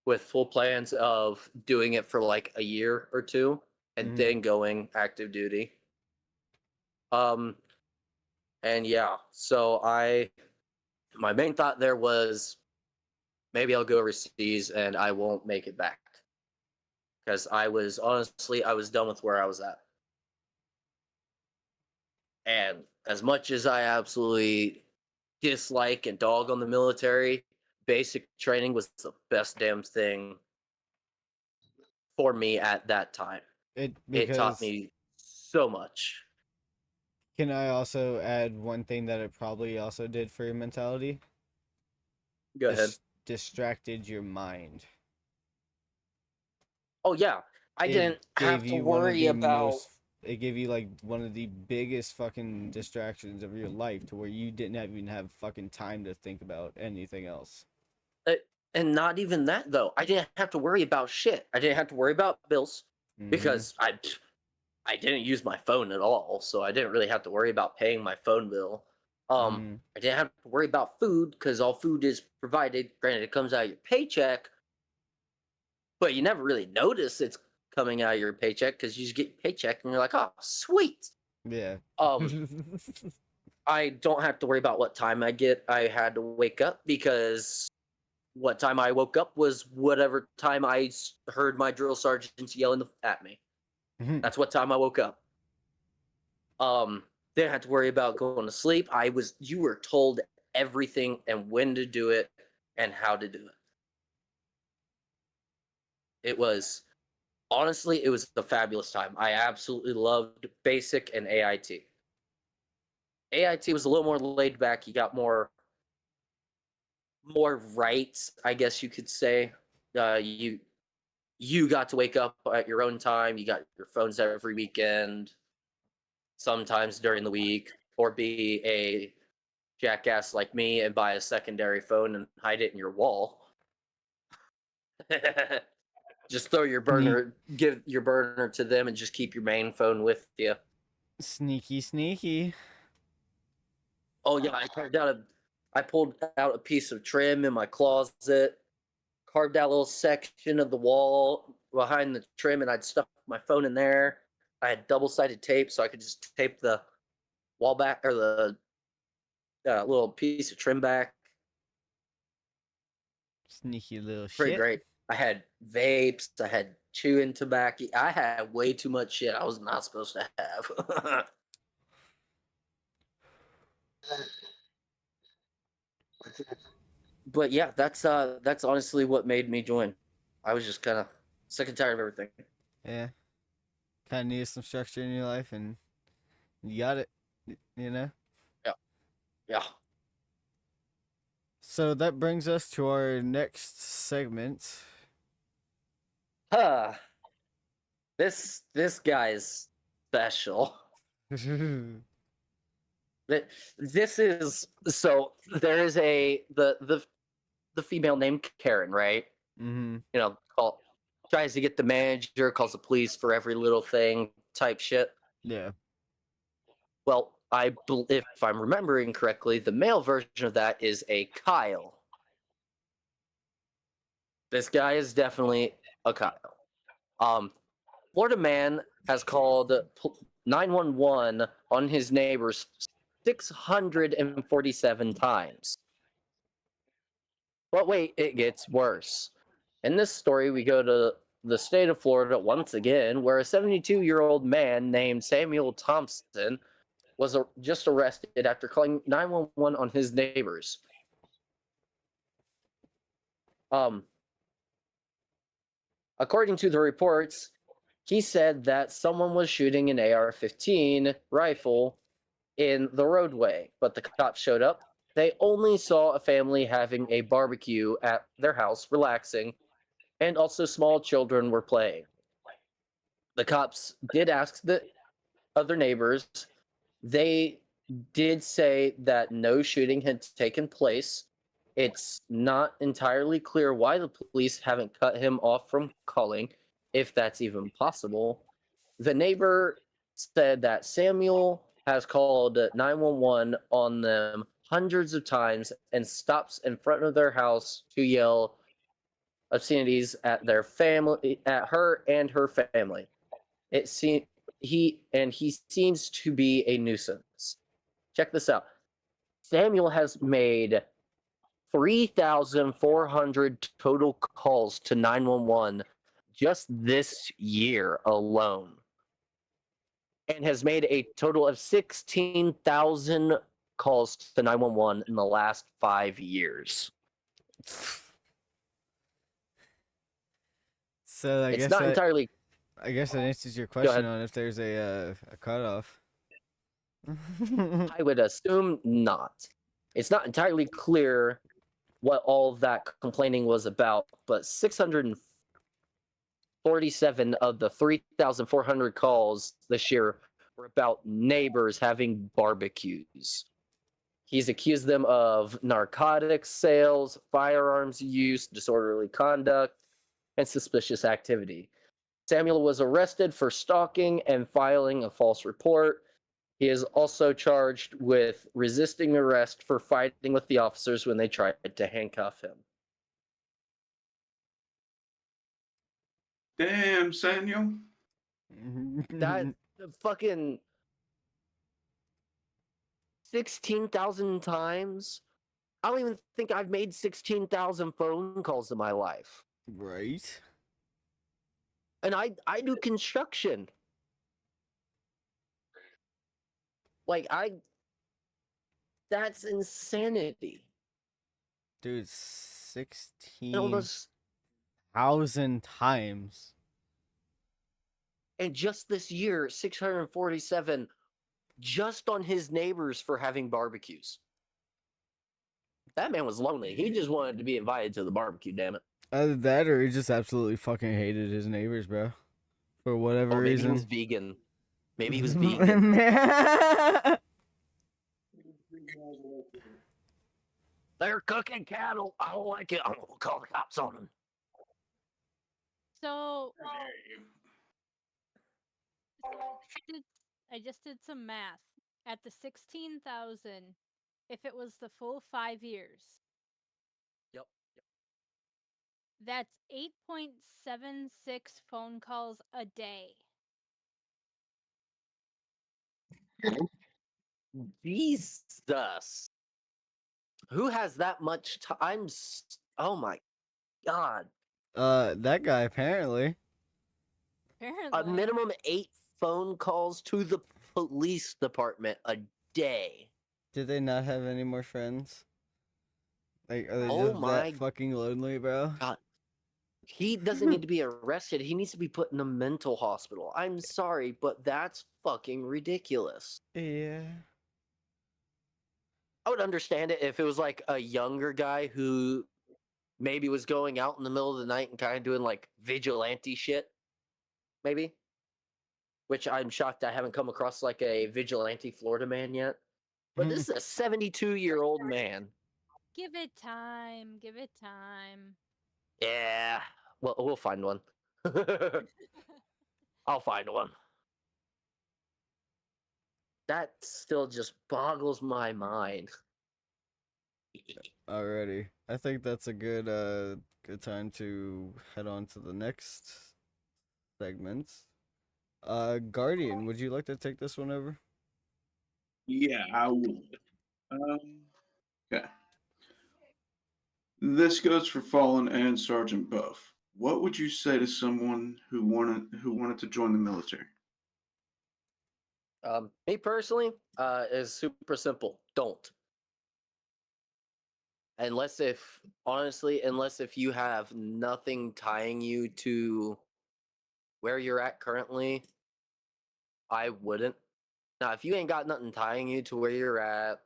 with full plans of doing it for like a year or two and Mhm. then going active duty. And yeah, so my main thought there was maybe I'll go overseas and I won't make it back. Because I was done with where I was at. And as much as I absolutely dislike and dog on the military, basic training was the best damn thing for me at that time. It taught Because me so much. can I also add one thing that it probably also did for your mentality? Go ahead. Distracted your mind. Oh yeah, I It didn't have gave to you one of worry the about. It gave you like one of the biggest fucking distractions of your life, to where you didn't even have fucking time to think about anything else. And not even that though. I didn't have to worry about shit. I didn't have to worry about bills Mhm. because I didn't use my phone at all, so I didn't really have to worry about paying my phone bill. Mhm. I didn't have to worry about food because all food is provided. Granted, it comes out of your paycheck, but you never really notice it's coming out of your paycheck because you just get your paycheck and you're like, oh, sweet. Yeah. I don't have to worry about what time I get. I had to wake up because what time I woke up was whatever time I heard my drill sergeants yelling at me. That's what time I woke up. Didn't have to worry about going to sleep. You were told everything and when to do it and how to do it. It was honestly, it was a fabulous time. I absolutely loved basic and AIT. AIT was a little more laid back. You got more rights, I guess you could say. You got to wake up at your own time. You got your phones every weekend, sometimes during the week, or be a jackass like me and buy a secondary phone and hide it in your wall. Just throw your burner, give your burner to them, and just keep your main phone with you. Sneaky, sneaky. Oh yeah, I pulled out a piece of trim in my closet, carved out a little section of the wall behind the trim, and I'd stuff my phone in there. I had double-sided tape, so I could just tape the wall back or the little piece of trim back. Sneaky little Pretty shit. great. I had vapes. I had chewing tobacco. I had way too much shit I was not supposed to have. But yeah, that's honestly what made me join. I was just kind of sick and tired of everything. Yeah. Kind of needed some structure in your life, and you got it. You know. Yeah. So that brings us to our next segment. This guy's special. This is so there is the female named Karen, right? Mm-hmm. You know, tries to get the manager, calls the police for every little thing type shit. Yeah. Well, if I'm remembering correctly, the male version of that is a Kyle. This guy is definitely a Kyle. Florida man has called 911 on his neighbors 647 times. But wait, it gets worse. In this story, we go to the state of Florida once again, where a 72-year-old man named Samuel Thompson was just arrested after calling 911 on his neighbors. According to the reports, he said that someone was shooting an AR-15 rifle in the roadway, but the cops showed up. They only saw a family having a barbecue at their house, relaxing, and also small children were playing. The cops did ask the other neighbors. They did say that no shooting had taken place. It's not entirely clear why the police haven't cut him off from calling, if that's even possible. The neighbor said that Samuel has called 911 on them hundreds of times and stops in front of their house to yell obscenities at their family, at her and her family. He seems to be a nuisance. Check this out. Samuel has made 3,400 total calls to 911 just this year alone, and has made a total of 16,000 calls to 911 in the last 5 years. So I It's guess not that entirely. I guess that answers your Go question ahead. on if there's a cutoff. I would assume not. It's not entirely clear what all of that complaining was about, but 647 of the 3,400 calls this year were about neighbors having barbecues. He's accused them of narcotics sales, firearms use, disorderly conduct, and suspicious activity. Samuel was arrested for stalking and filing a false report. He is also charged with resisting arrest for fighting with the officers when they tried to handcuff him. Damn, Samuel. That fucking 16,000 times? I don't even think I've made 16,000 phone calls in my life. Right. And I do construction. That's insanity. Dude, And 16,000 almost, times. and just this year, 647 just on his neighbors for having barbecues. That man was lonely. He just wanted to be invited to the barbecue, damn it. Either that or he just absolutely fucking hated his neighbors, bro. For whatever Or maybe reason. he was vegan. Maybe he was vegan. They're cooking cattle. I don't like it. I'm going to call the cops on them. So I just did some math. At the 16,000, if it was the full 5 years, Yep. that's 8.76 phone calls a day. Jesus. Who has that much time? Oh my god. That guy apparently. Apparently. A minimum 8 phone calls to the police department a day. Did they not have any more friends? Like, are they Oh just that my fucking lonely, bro? god. He doesn't need to be arrested. He needs to be put in a mental hospital. I'm sorry, but that's fucking ridiculous. Yeah. I would understand it if it was like a younger guy who maybe was going out in the middle of the night and kind of doing like vigilante shit, maybe. Which I'm shocked I haven't come across like a vigilante Florida man yet. But this is a 72-year-old man. Give it time. Give it time. Yeah. Well, we'll find one. I'll find one. That still just boggles my mind. Alrighty. I think that's a good time to head on to the next segment. Guardian, would you like to take this one over? Yeah, I would. Okay. This goes for Fallen and Sergeant both. What would you say to someone who wanted to join the military? Me personally, is super simple. Don't. Unless if you have nothing tying you to where you're at currently, I wouldn't. Now, if you ain't got nothing tying you to where you're at,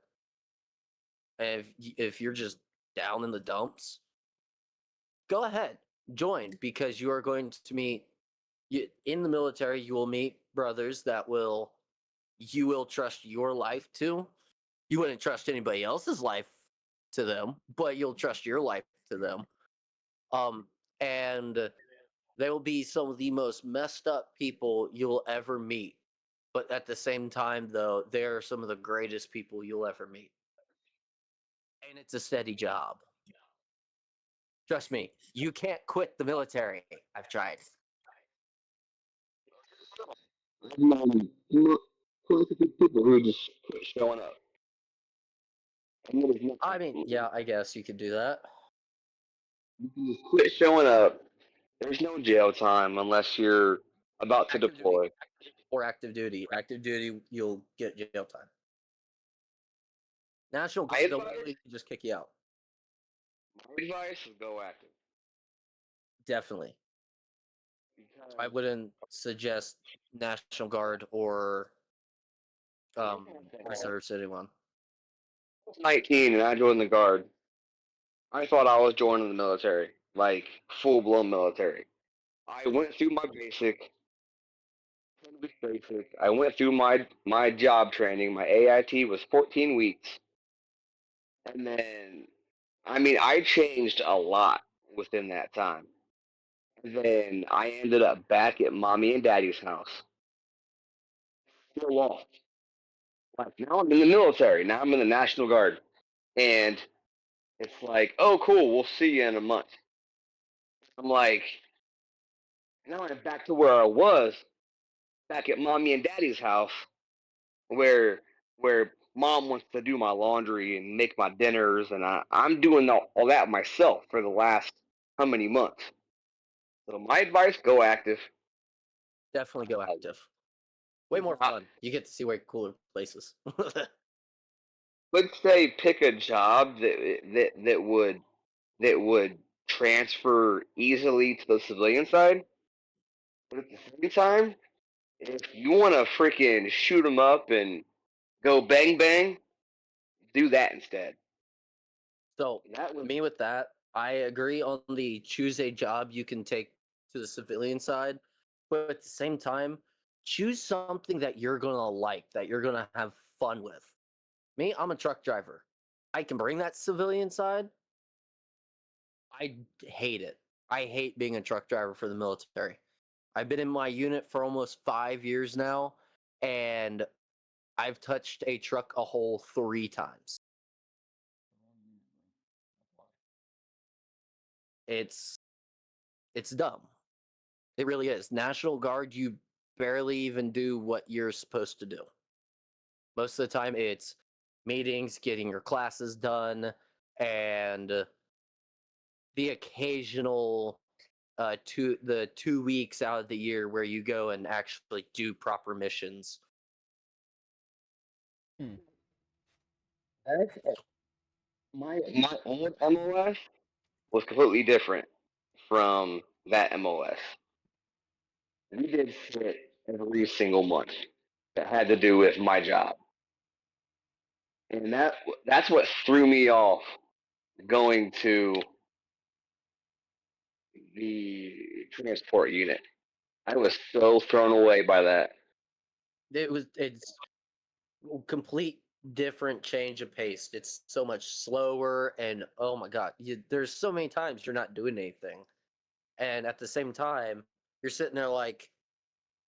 and if you're just down in the dumps, go ahead, join, because you are going to meet in the military. You will meet brothers that you will trust your life to. You wouldn't trust anybody else's life to them, but you'll trust your life to them. And they will be some of the most messed up people you'll ever meet. But at the same time, though, they are some of the greatest people you'll ever meet. And it's a steady job. Trust me, you can't quit the military. I've tried. I've known quite a few people who just quit showing up. And there's nothing I mean, yeah, I guess you could do that. You can just quit showing up. There's no jail time unless you're about to Active duty. deploy. Or active duty. Active duty, you'll get jail time. National My Guard, they'll advice, literally just kick you out. my advice is go active. Definitely. Because I wouldn't suggest National Guard or reserves to anyone. I was 19 and I joined the guard. I thought I was joining the military, like full blown military. I went through my basic, 10 week basic. I went through my job training. My AIT was 14 weeks, and then I mean I changed a lot within that time. Then I ended up back at mommy and daddy's house. Still lost. Like now I'm in the military. Now I'm in the National Guard, and it's like, oh cool, we'll see you in a month. I'm like, now I'm back to where I was, back at mommy and daddy's house, where mom wants to do my laundry and make my dinners, and I'm doing all that myself for the last how many months. So my advice: go active. Definitely go active. Way more fun. You get to see way cooler places. Would say pick a job that would transfer easily to the civilian side. But at the same time, if you want to freaking shoot them up and go bang bang, do that instead. So, That was me with that, I agree on the choose a job you can take to the civilian side, but at the same time, choose something that you're going to like, that you're going to have fun with. Me, I'm a truck driver. I can bring that civilian side. I hate it. I hate being a truck driver for the military. I've been in my unit for almost 5 years now, and I've touched a truck a whole 3 times. It's dumb. It really is. National Guard, you barely even do what you're supposed to do. Most of the time, it's meetings, getting your classes done, and the occasional the 2 weeks out of the year where you go and actually do proper missions. My old MOS was completely different from that MOS. We did shit every single month that had to do with my job, and that's what threw me off going to the transport unit. I was so thrown away by that. It's complete different change of pace. It's so much slower, and oh my god, there's so many times you're not doing anything, and at the same time you're sitting there like,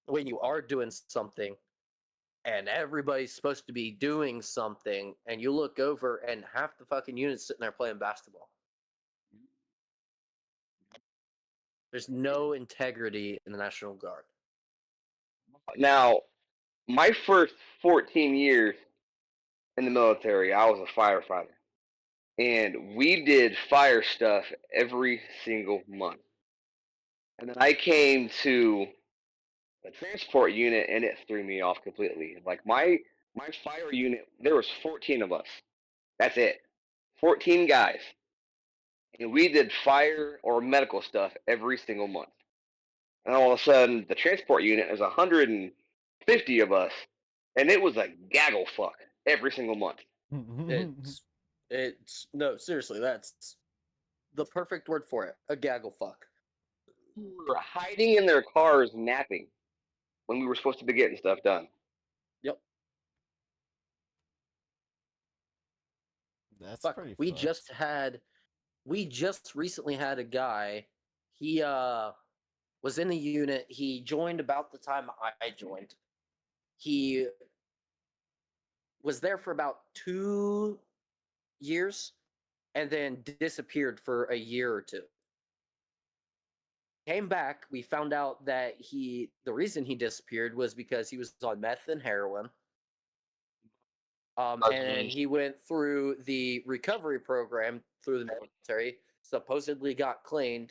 when you are doing something and everybody's supposed to be doing something, and you look over and half the fucking unit's sitting there playing basketball. There's no integrity in the National Guard. Now, my first 14 years in the military, I was a firefighter. And we did fire stuff every single month. And then I came to the transport unit and it threw me off completely. Like my fire unit, there was 14 of us. That's it. 14 guys. And we did fire or medical stuff every single month. And all of a sudden the transport unit is 150 of us. And it was a gaggle fuck every single month. It's no, seriously, that's the perfect word for it. A gaggle fuck. We were hiding in their cars napping when we were supposed to be getting stuff done. Yep. That's Fuck. pretty We fucked. just recently had a guy. He was in the unit. He joined about the time I joined. He was there for about 2 years and then disappeared for a year or two. Came back, we found out that the reason he disappeared was because he was on meth and heroin. And he went through the recovery program through the military, supposedly got clean,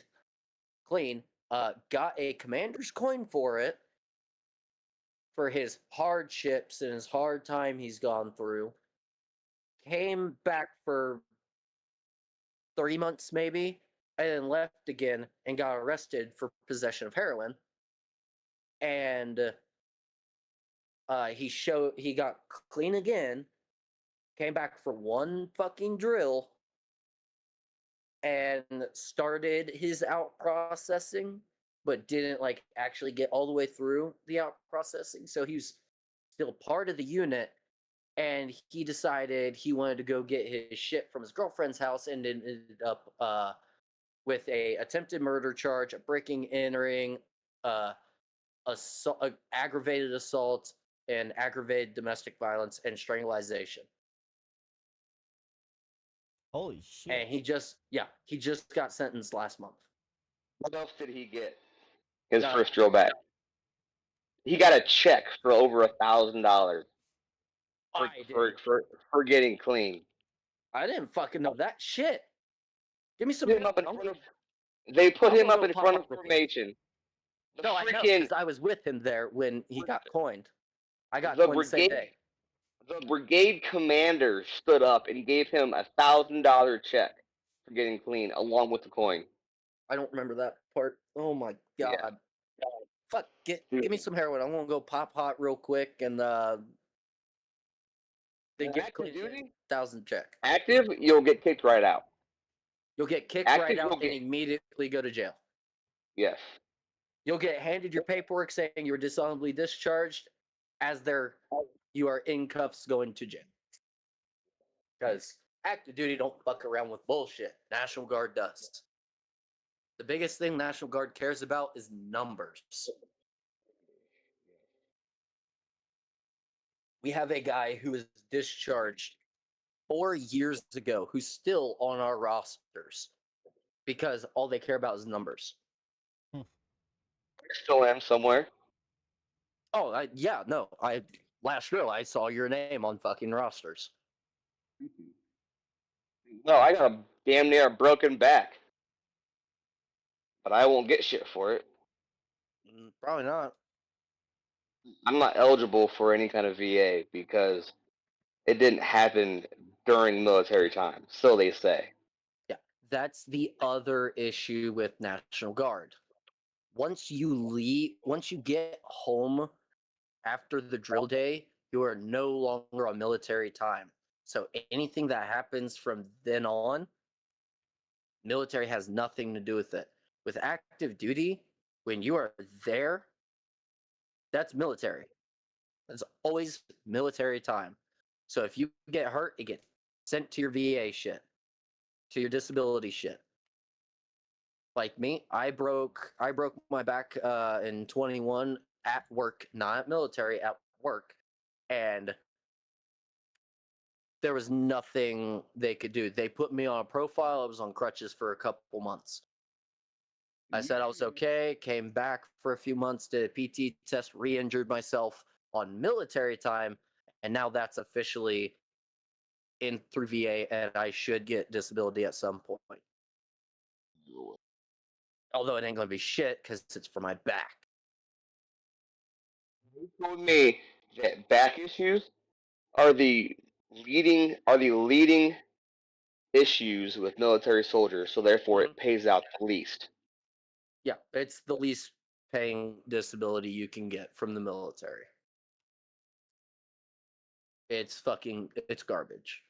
got a commander's coin for it, for his hardships and his hard time he's gone through. Came back for 3 months maybe, and then left again and got arrested for possession of heroin. And he got clean again, came back for one fucking drill, and started his out processing, but didn't like actually get all the way through the out processing. So he was still part of the unit, and he decided he wanted to go get his shit from his girlfriend's house, and ended up with a attempted murder charge, a breaking, entering, aggravated assault, and aggravated domestic violence and strangulation. Holy shit. And he just got sentenced last month. What else did he get? His No. first drill back. He got a check for over $1,000 for getting clean. I didn't fucking know that shit. Give me some. They put him up in front of formation. No, I know, because I was with him there when he got coined. I got coined the same day. The brigade commander stood up and gave him $1,000 check for getting clean, along with the coin. I don't remember that part. Oh my god. Yeah. Fuck, give me some heroin. I'm gonna go pop hot real quick and then get clean. 1,000 check. Active, you'll get kicked right out. You'll get kicked right out and immediately go to jail. Yes. You'll get handed your paperwork saying you were dishonorably discharged, as you are in cuffs going to jail. Because active duty don't fuck around with bullshit. National Guard does. The biggest thing National Guard cares about is numbers. We have a guy who was discharged 4 years ago who's still on our rosters because all they care about is numbers. I still am somewhere. Oh, last year I saw your name on fucking rosters. No, I got a damn near broken back, but I won't get shit for it. Probably not. I'm not eligible for any kind of VA because it didn't happen during military time, so they say. Yeah, that's the other issue with National Guard. Once you get home after the drill day, you are no longer on military time. So anything that happens from then on, military has nothing to do with it. With active duty, when you are there, that's military. It's always military time. So if you get hurt, it gets sent to your VA shit, to your disability shit. Like me, I broke my back in 21 at work, not military, at work, and there was nothing they could do. They put me on a profile. I was on crutches for a couple months. I said I was okay, came back for a few months, did a PT test, re-injured myself on military time, and now that's officially in through VA, and I should get disability at some point. Although it ain't gonna be shit because it's for my back. You told me that back issues are the leading issues with military soldiers, so therefore it pays out the least. Yeah, it's the least paying disability you can get from the military. It's garbage.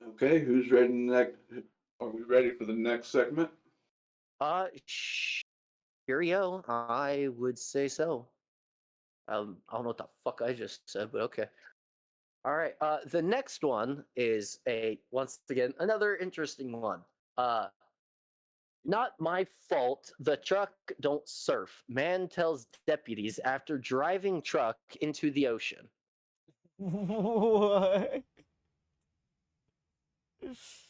Okay, who's ready next? Are we ready for the next segment? Cheerio, I would say so. I don't know what the fuck I just said, but okay. All right. The next one is once again another interesting one. Not my fault. The truck don't surf. Man tells deputies after driving truck into the ocean. What?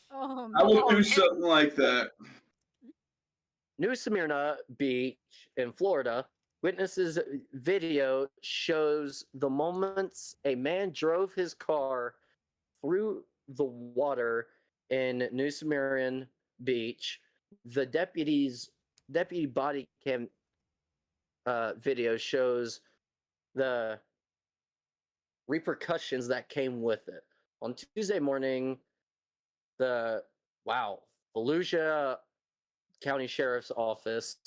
Oh I would man. do something like that. New Smyrna Beach in Florida. Witnesses video shows the moments a man drove his car through the water in New Smyrna Beach. The deputy body cam video shows the repercussions that came with it. On Tuesday morning, the Volusia County Sheriff's Office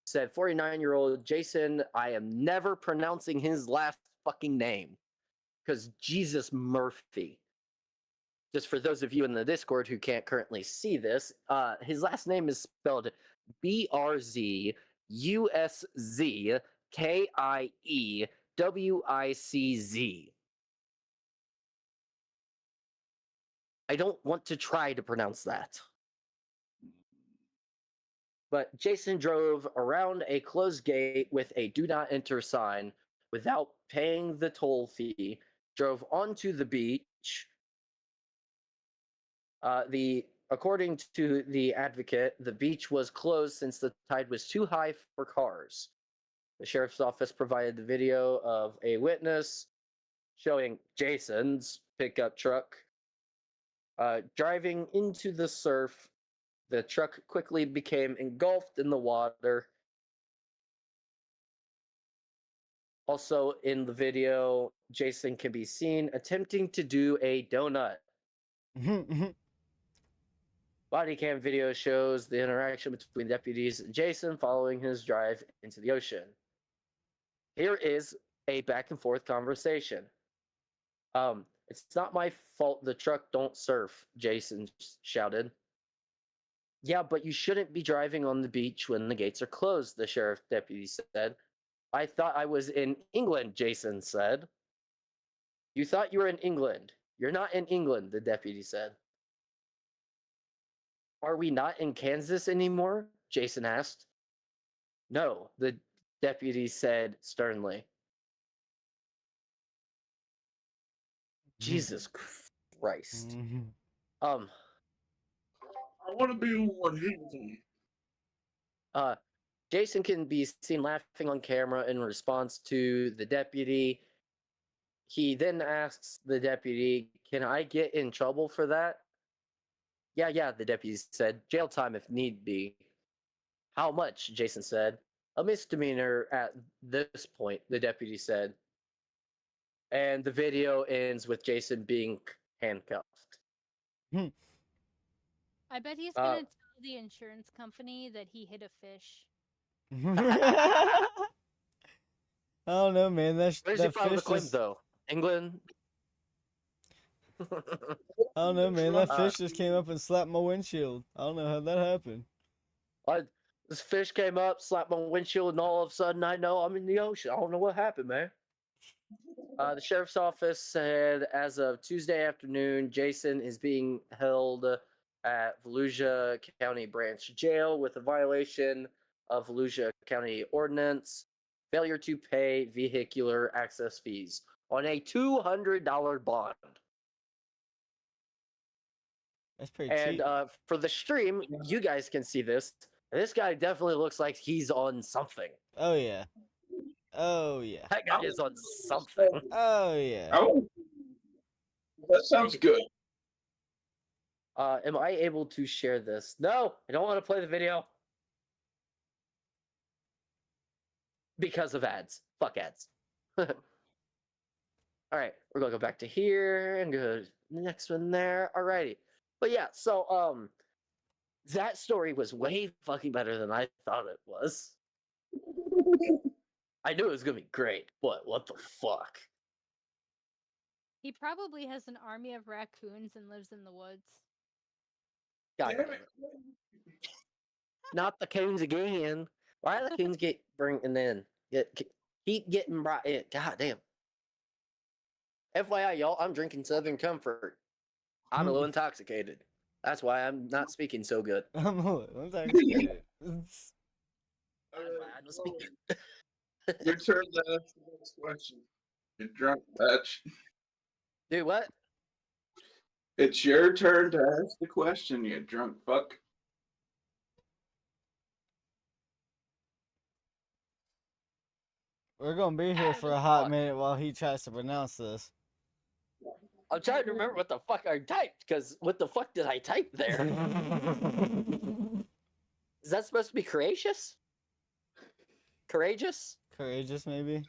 said 49-year-old Jason, I am never pronouncing his last fucking name because Jesus Murphy. Just for those of you in the Discord who can't currently see this, his last name is spelled BRZUSZKIEWICZ. I don't want to try to pronounce that. But Jason drove around a closed gate with a do not enter sign without paying the toll fee, drove onto the beach. According to the advocate, the beach was closed since the tide was too high for cars. The sheriff's office provided the video of a witness showing Jason's pickup truck driving into the surf. The truck quickly became engulfed in the water. Also in the video, Jason can be seen attempting to do a donut. Body cam video shows the interaction between deputies and Jason following his drive into the ocean. Here is a back and forth conversation. It's not my fault the truck don't surf, Jason shouted. Yeah, but you shouldn't be driving on the beach when the gates are closed, the sheriff deputy said. I thought I was in England, Jason said. You thought you were in England. You're not in England, the deputy said. Are we not in Kansas anymore? Jason asked. No, the deputy said sternly. Jesus Christ. I want to be on one. Jason can be seen laughing on camera in response to the deputy. He then asks the deputy, "Can I get in trouble for that?" Yeah, the deputy said, "Jail time if need be." "How much?" Jason said. "A misdemeanor at this point," the deputy said. And the video ends with Jason being handcuffed. I bet he's Uh, gonna tell the insurance company that he hit a fish. I don't know, man. Where does he That file the fish claim, just. though? England? I don't know, man. That Uh, fish just came up and slapped my windshield. I don't know how that happened. This fish came up, slapped my windshield, and all of a sudden I know I'm in the ocean. I don't know what happened, man. The sheriff's office said as of Tuesday afternoon, Jason is being held at Volusia County Branch Jail with a violation of Volusia County Ordinance, failure to pay vehicular access fees on a $200 bond. That's pretty And cheap. for the stream, you guys can see this. This guy definitely looks like he's on something. Oh yeah. Oh yeah. That guy is on something. Oh yeah. Oh, that sounds good. Am I able to share this? No, I don't want to play the video. Because of ads. Fuck ads. All right, we're gonna go back to here and go to the next one there. Alrighty. But yeah, so that story was way fucking better than I thought it was. I knew it was gonna be great, but what the fuck? He probably has an army of raccoons and lives in the woods. God damn it. Not the coons again. Why are the coons get bringing in? Keep getting brought in. God damn. FYI, y'all, I'm drinking Southern Comfort. I'm a little intoxicated. That's why I'm not speaking so good. I'm a little intoxicated. That's why I don't speak. Your turn to ask the next question. You drunk bitch. Dude, what? It's your turn to ask the question, you drunk fuck. We're gonna be here for a hot minute while he tries to pronounce this. I'm trying to remember what the fuck I typed, because what the fuck did I type there? Is that supposed to be courageous? Courageous? Courageous, maybe.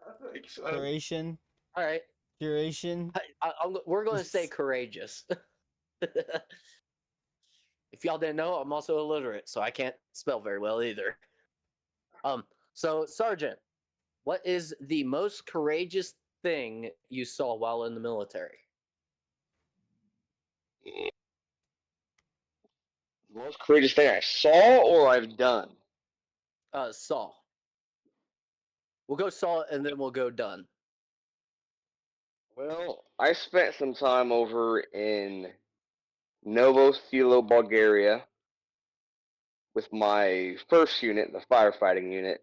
I think so. Curation. All right. Curation. We're going to say courageous. If y'all didn't know, I'm also illiterate, so I can't spell very well either. So Sergeant, what is the most courageous thing you saw while in the military? The most courageous thing I saw or I've done? Saw. We'll go saw and then we'll go done. Well, I spent some time over in Novo Selo, Bulgaria with my first unit, the firefighting unit.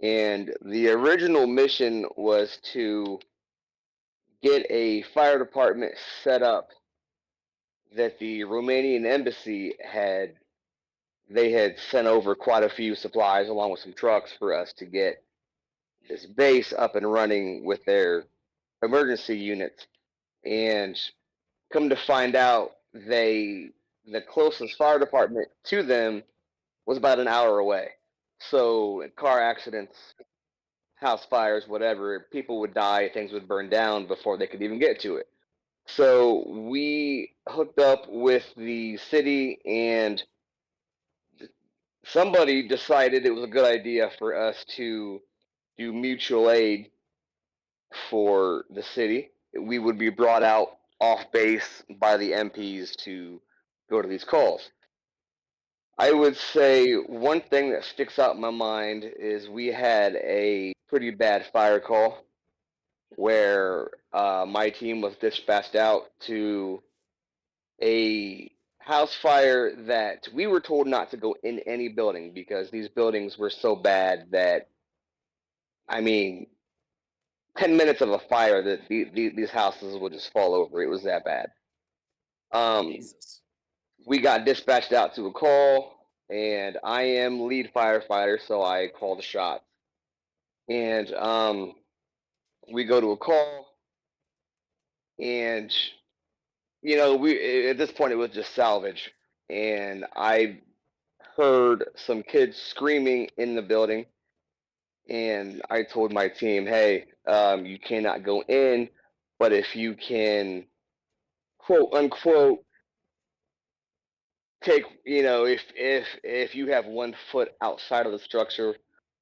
And the original mission was to get a fire department set up that the Romanian embassy had sent over quite a few supplies along with some trucks for us to get this base up and running with their emergency units. And come to find out, the closest fire department to them was about an hour away. So car accidents, house fires, whatever, people would die, things would burn down before they could even get to it. So we hooked up with the city, and somebody decided it was a good idea for us to do mutual aid for the city. We would be brought out off base by the MPs to go to these calls. I would say one thing that sticks out in my mind is we had a pretty bad fire call where my team was dispatched out to a house fire that we were told not to go in any building because these buildings were so bad that, I mean, 10 minutes of a fire that these houses would just fall over. It was that bad. Jesus. We got dispatched out to a call. and I am lead firefighter, so I call the shots. And we go to a call, and we at this point it was just salvage, and I heard some kids screaming in the building, and I told my team, "Hey, you cannot go in, but if you can, quote unquote, take, if you have 1 foot outside of the structure,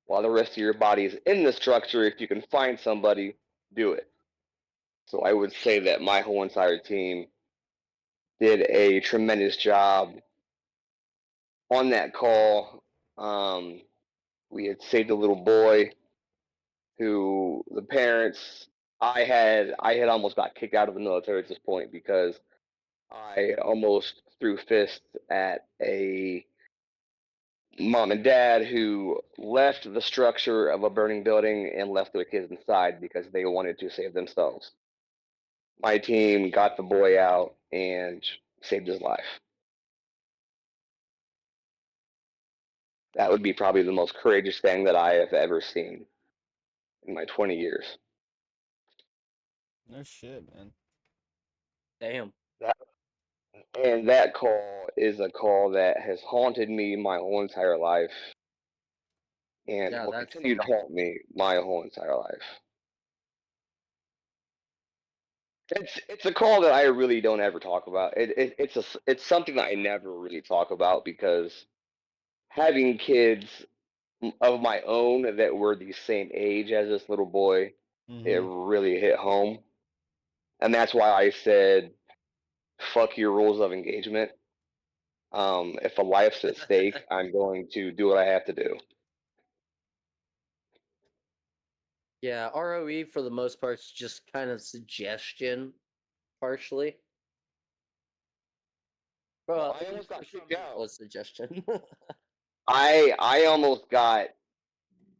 while the rest of your body is in the structure, if you can find somebody, do it." So I would say that my whole entire team did a tremendous job on that call. We had saved a little boy who the parents I had almost got kicked out of the military at this point because I almost threw fists at a mom and dad who left the structure of a burning building and left their kids inside because they wanted to save themselves. My team got the boy out and saved his life. That would be probably the most courageous thing that I have ever seen in my 20 years. No shit, man. Damn. And that call is a call that has haunted me my whole entire life and Yeah, will that's continue to haunt me my whole entire life. It's a call that I really don't ever talk about. It's something that I never really talk about because having kids of my own that were the same age as this little boy, it Mm-hmm. really hit home. And that's why I said, fuck your rules of engagement. If a life's at stake, I'm going to do what I have to do. Yeah, ROE for the most part is just kind of suggestion, partially. Well, I at almost least got for some kicked people, out. it's suggestion. I almost got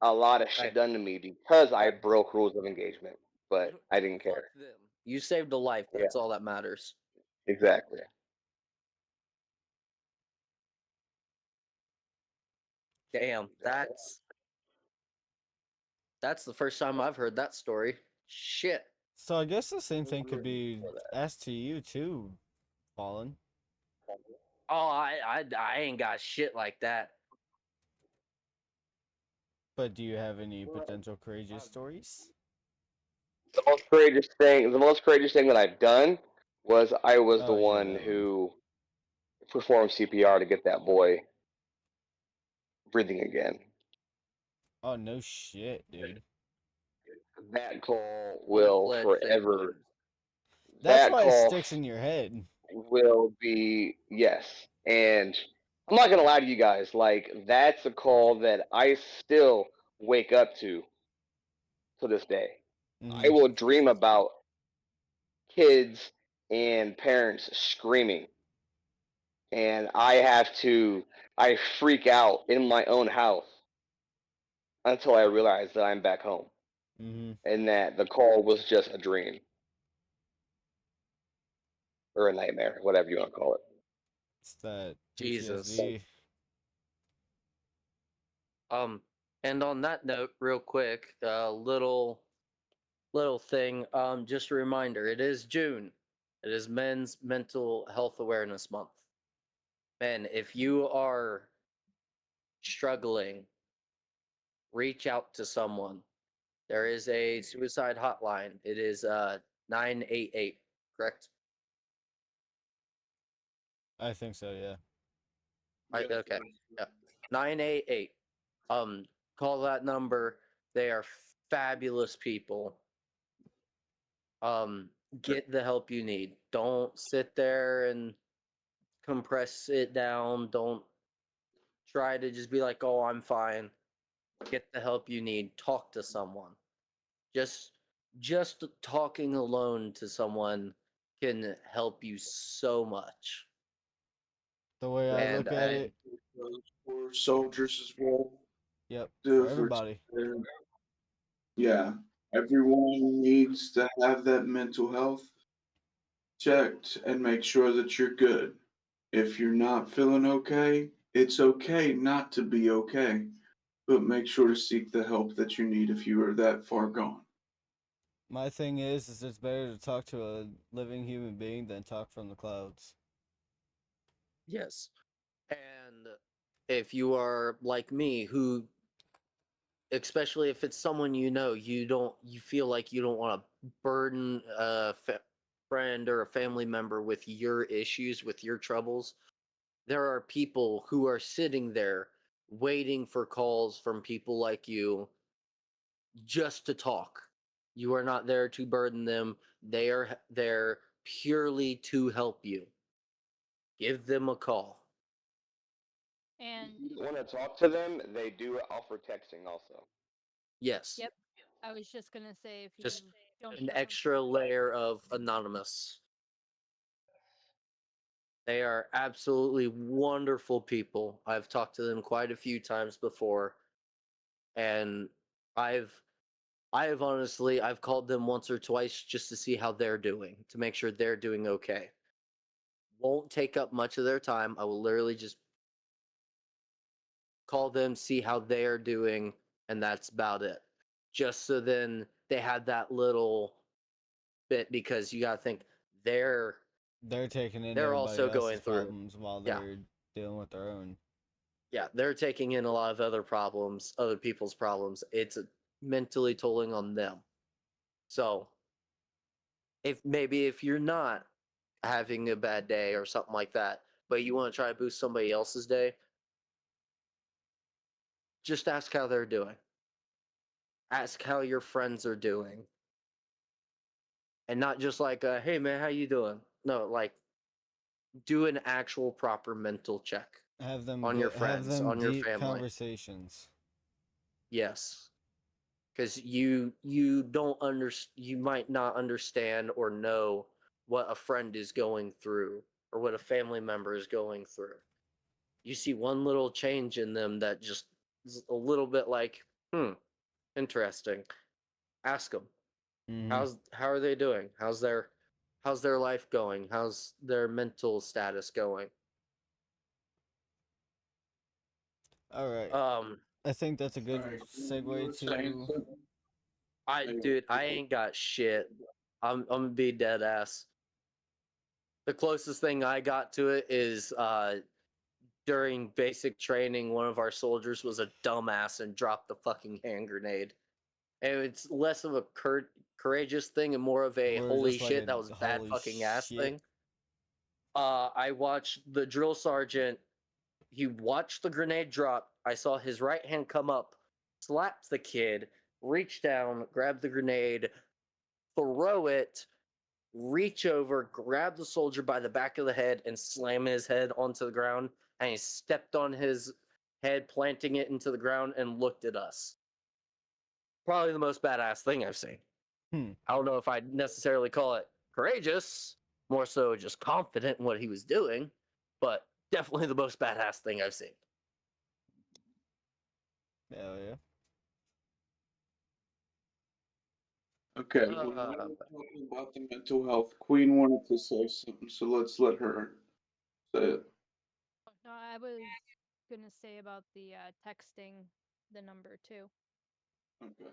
a lot of shit Right. done to me because I broke rules of engagement, but I didn't Fuck care. them. You saved a life. Yeah, That's all that matters. exactly. Damn, that's the first time I've heard that story. Shit. So I guess the same thing could Wouldn't be for that. asked to you too, Fallen. Oh, I ain't got shit like that. But do you have any potential courageous stories? The most courageous thing that I've done was I was the Oh yeah, one that one. who performed CPR to get that boy breathing again. Oh no shit, dude. That call will Full-fledged forever. safety. That's That why it call sticks in your head. will be yes. And I'm not gonna lie to you guys, like that's a call that I still wake up to this day. I Mm-hmm. will dream about kids and parents screaming, and I freak out in my own house until I realize that I'm back home Mm-hmm. and that the call was just a dream or a nightmare, whatever you want to call it. It's that Jesus. PTSD. And on that note, real quick, little thing. Just a reminder, it is June. It is Men's Mental Health Awareness Month. Men, if you are struggling, reach out to someone. There is a suicide hotline. It is 988, correct? I think so, yeah. Okay. Yeah. 988. Um, call that number. They are fabulous people. Get the help you need. Don't sit there and compress it down. Don't try to just be like, "Oh, I'm fine." Get the help you need. Talk to someone. Just just talking alone to someone can help you so much. The way I And look at I it, For soldiers as well. yep, Do for for everybody. yeah, everyone needs to have that mental health checked and make sure that you're good. If you're not feeling okay, it's okay not to be okay, but make sure to seek the help that you need if you are that far gone. My thing is it's better to talk to a living human being than talk from the clouds. Yes. And if you are like me, who, especially if it's someone you feel like you don't want to burden a friend or a family member with your issues, with your troubles, there are people who are sitting there waiting for calls from people like you just to talk. You are not there to burden them. They are there purely to help you. Give them a call. And Want to talk to them? They do offer texting also. Yes. Yep. I was just gonna say if you Just don't an know- extra layer of anonymous. They are absolutely wonderful people. I've talked to them quite a few times before, and I've honestly I've called them once or twice just to see how they're doing, to make sure they're doing okay. Won't take up much of their time. I will literally just call them, see how they're doing, and that's about it. Just so then they have that little bit, because you gotta think they're They're taking in They're everybody also going else's through. problems while Yeah. they're dealing with their own. yeah, they're taking in a lot of other problems, other people's problems. It's mentally tolling on them. So, if you're not having a bad day or something like that, but you want to try to boost somebody else's day, just ask how they're doing. Ask how your friends are doing, and not just like, "Hey man, how you doing?" No, like, do an actual proper mental check Have them on your have friends, them on your deep family. conversations. Yes. Because you don't you might not understand or know what a friend is going through, or what a family member is going through. You see one little change in them that just is a little bit like, interesting. Ask them, Hmm. how are they doing? How's their life going? How's their mental status going? All right. Um, I think that's a good segue to. dude, I ain't got shit. I'm gonna be dead ass. The closest thing I got to it is during basic training, one of our soldiers was a dumbass and dropped the fucking hand grenade. And it's less of a courageous thing and more of a Or holy just like shit, a that was bad holy fucking ass shit. thing. I watched the drill sergeant. He watched the grenade drop. I saw his right hand come up, slapped the kid, reach down, grab the grenade, throw it, reach over, grab the soldier by the back of the head, and slam his head onto the ground. And he stepped on his head, planting it into the ground, and looked at us. Probably the most badass thing I've seen. I don't know if I'd necessarily call it courageous, more so just confident in what he was doing, but definitely the most badass thing I've seen. Hell yeah. Okay, well, now we're talking about the mental health. Queen wanted to say something, so let's let her say it. No, I was gonna say about the texting the number too. Okay.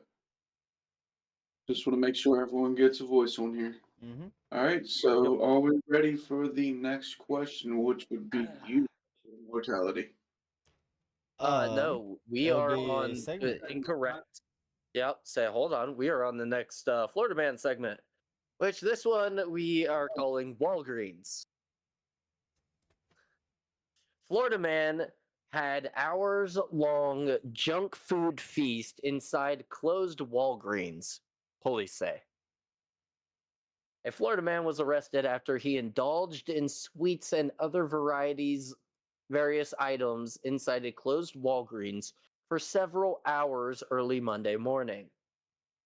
Just want to make sure everyone gets a voice on here. Mm-hmm. All right, so are we ready for the next question, which would be you, mortality? No, we it'll are be a on segment. incorrect. Yep. Say, hold on. We are on the next Florida Man segment, which this one we are calling Walgreens. Florida Man had hours-long junk food feast inside closed Walgreens, police say. A Florida man was arrested after he indulged in sweets and other various items inside a closed Walgreens for several hours early Monday morning,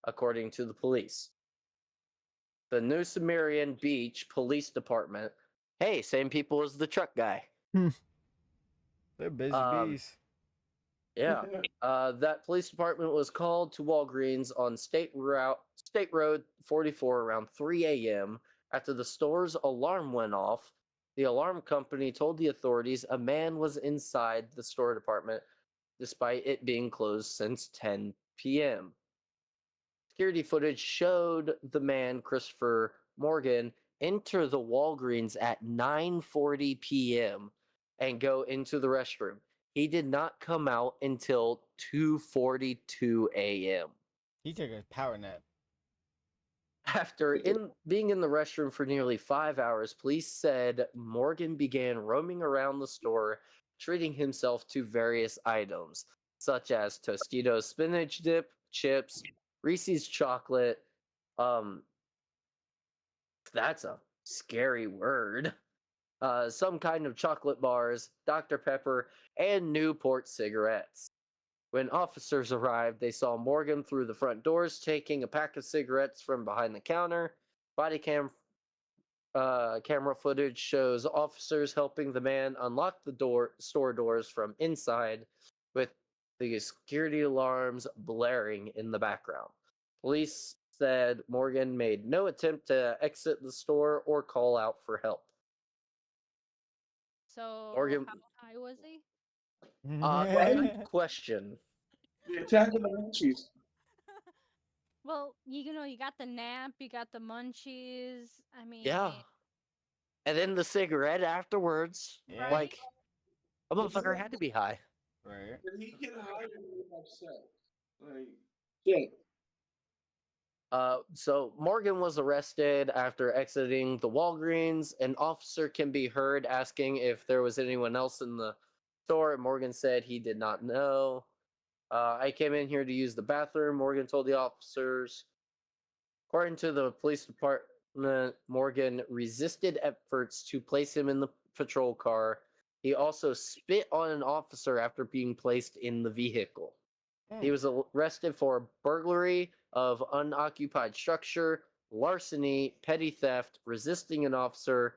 according to the police. The New Sumerian Beach Police Department, hey, same people as the truck guy. They're busy Um, bees. Yeah. That police department was called to Walgreens on State Road 44 around 3 a.m. after the store's alarm went off The alarm company told the authorities a man was inside the store department despite it being closed since 10 p.m. Security footage showed the man, Christopher Morgan, enter the Walgreens at 9:40 p.m. and go into the restroom. He did not come out until 2:42 a.m. He took a power nap. After being in the restroom for nearly 5 hours, police said Morgan began roaming around the store, treating himself to various items, such as Tostitos spinach dip, chips, Reese's chocolate. That's a scary word. Some kind of chocolate bars, Dr. Pepper, and Newport cigarettes. When officers arrived, they saw Morgan through the front doors taking a pack of cigarettes from behind the counter. Body camera footage shows officers helping the man unlock the store doors from inside, with the security alarms blaring in the background. Police said Morgan made no attempt to exit the store or call out for help. So Morgan- how high was he? Good question. The Attack of the Munchies. Well, you got the nap, you got the munchies. I mean, Yeah. And then the cigarette afterwards. Yeah. Like, a motherfucker had to be high. Right. Did he get high or did he have sex? Like, shit. So Morgan was arrested after exiting the Walgreens. An officer can be heard asking if there was anyone else in the store. Morgan said he did not know. I came in here to use the bathroom, Morgan told the officers. According to the police department, Morgan resisted efforts to place him in the patrol car. He also spit on an officer after being placed in the vehicle. He was arrested for burglary of unoccupied structure, larceny, petty theft, resisting an officer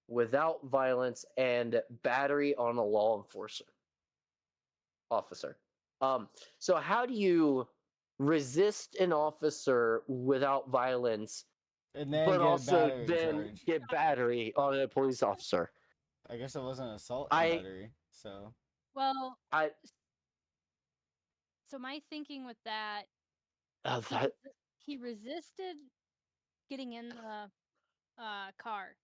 without violence, and battery on a law enforcer officer. So how do you resist an officer without violence, And then but get a also battery then charge. get battery on a police officer? I guess it wasn't assault and I- battery. So well, I so my thinking with that, he, that, he resisted getting in the car,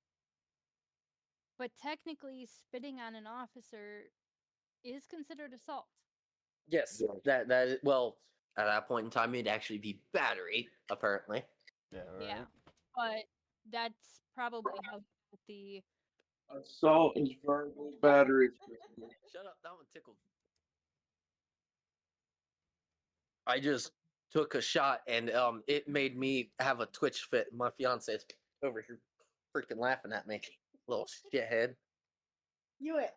but technically spitting on an officer is considered assault. yes, that well, at that point in time, it'd actually be battery, apparently. yeah, right. Yeah, but that's probably how the Assault is verbal battery. Shut up, that one tickled. I just took a shot and it made me have a twitch fit. My fiance is over here freaking laughing at me. Little shithead. You went,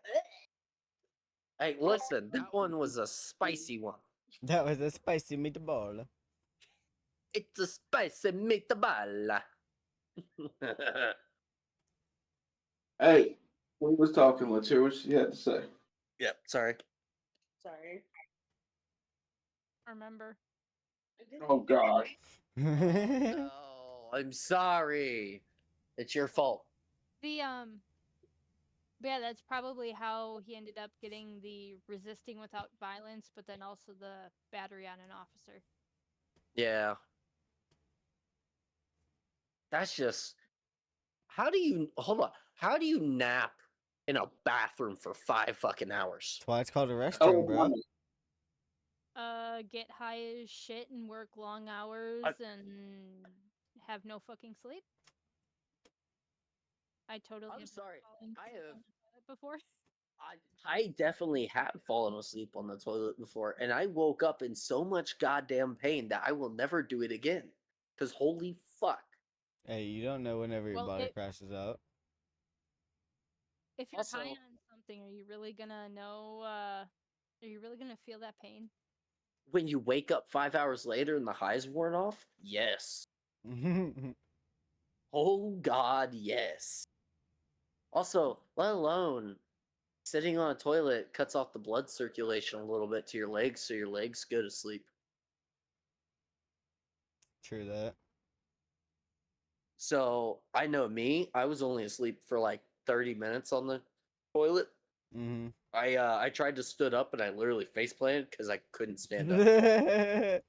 hey, listen, that one was a spicy one. That was a spicy meatball. It's a spicy meatball. Hey, we was talking. Let's hear what she had to say. Yep, sorry. Sorry. remember. Oh gosh. Oh, I'm sorry. It's your fault. The but yeah, that's probably how he ended up getting the resisting without violence, but then also the battery on an officer. Yeah. That's just. How do you hold on? How do you nap in a bathroom for 5 fucking hours? That's why it's called a restroom, Oh, bro. Get high as shit and work long hours and have no fucking sleep. I totally. I'm have sorry. fallen I asleep have- on the toilet before. I definitely have fallen asleep on the toilet before, and I woke up in so much goddamn pain that I will never do it again. Because holy fuck. Hey, you don't know whenever your Well, body it- crashes out. If you're high Also- on something, are you really gonna know? Are you really gonna feel that pain? When you wake up 5 hours later and the high's worn off, yes. Oh god, yes. Also, let alone sitting on a toilet cuts off the blood circulation a little bit to your legs, so your legs go to sleep. True that. So I know me, I was only asleep for like 30 minutes on the toilet. Mm-hmm. I tried to stood up and I literally face planted because I couldn't stand up.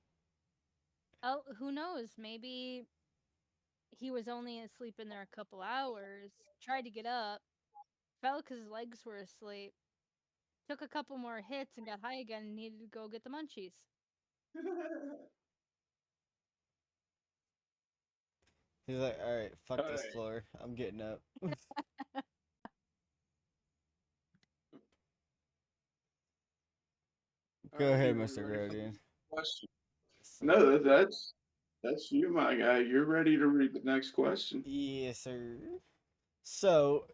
Oh, who knows? Maybe he was only asleep in there a couple hours, tried to get up, fell because his legs were asleep, took a couple more hits and got high again and needed to go get the munchies. He's like, all right, fuck this Alright. floor. I'm getting up. Go Alright, ahead, you Mr. ready for the Guardian. question? No, that's you, my guy. You're ready to read the next question. Yes, sir. So,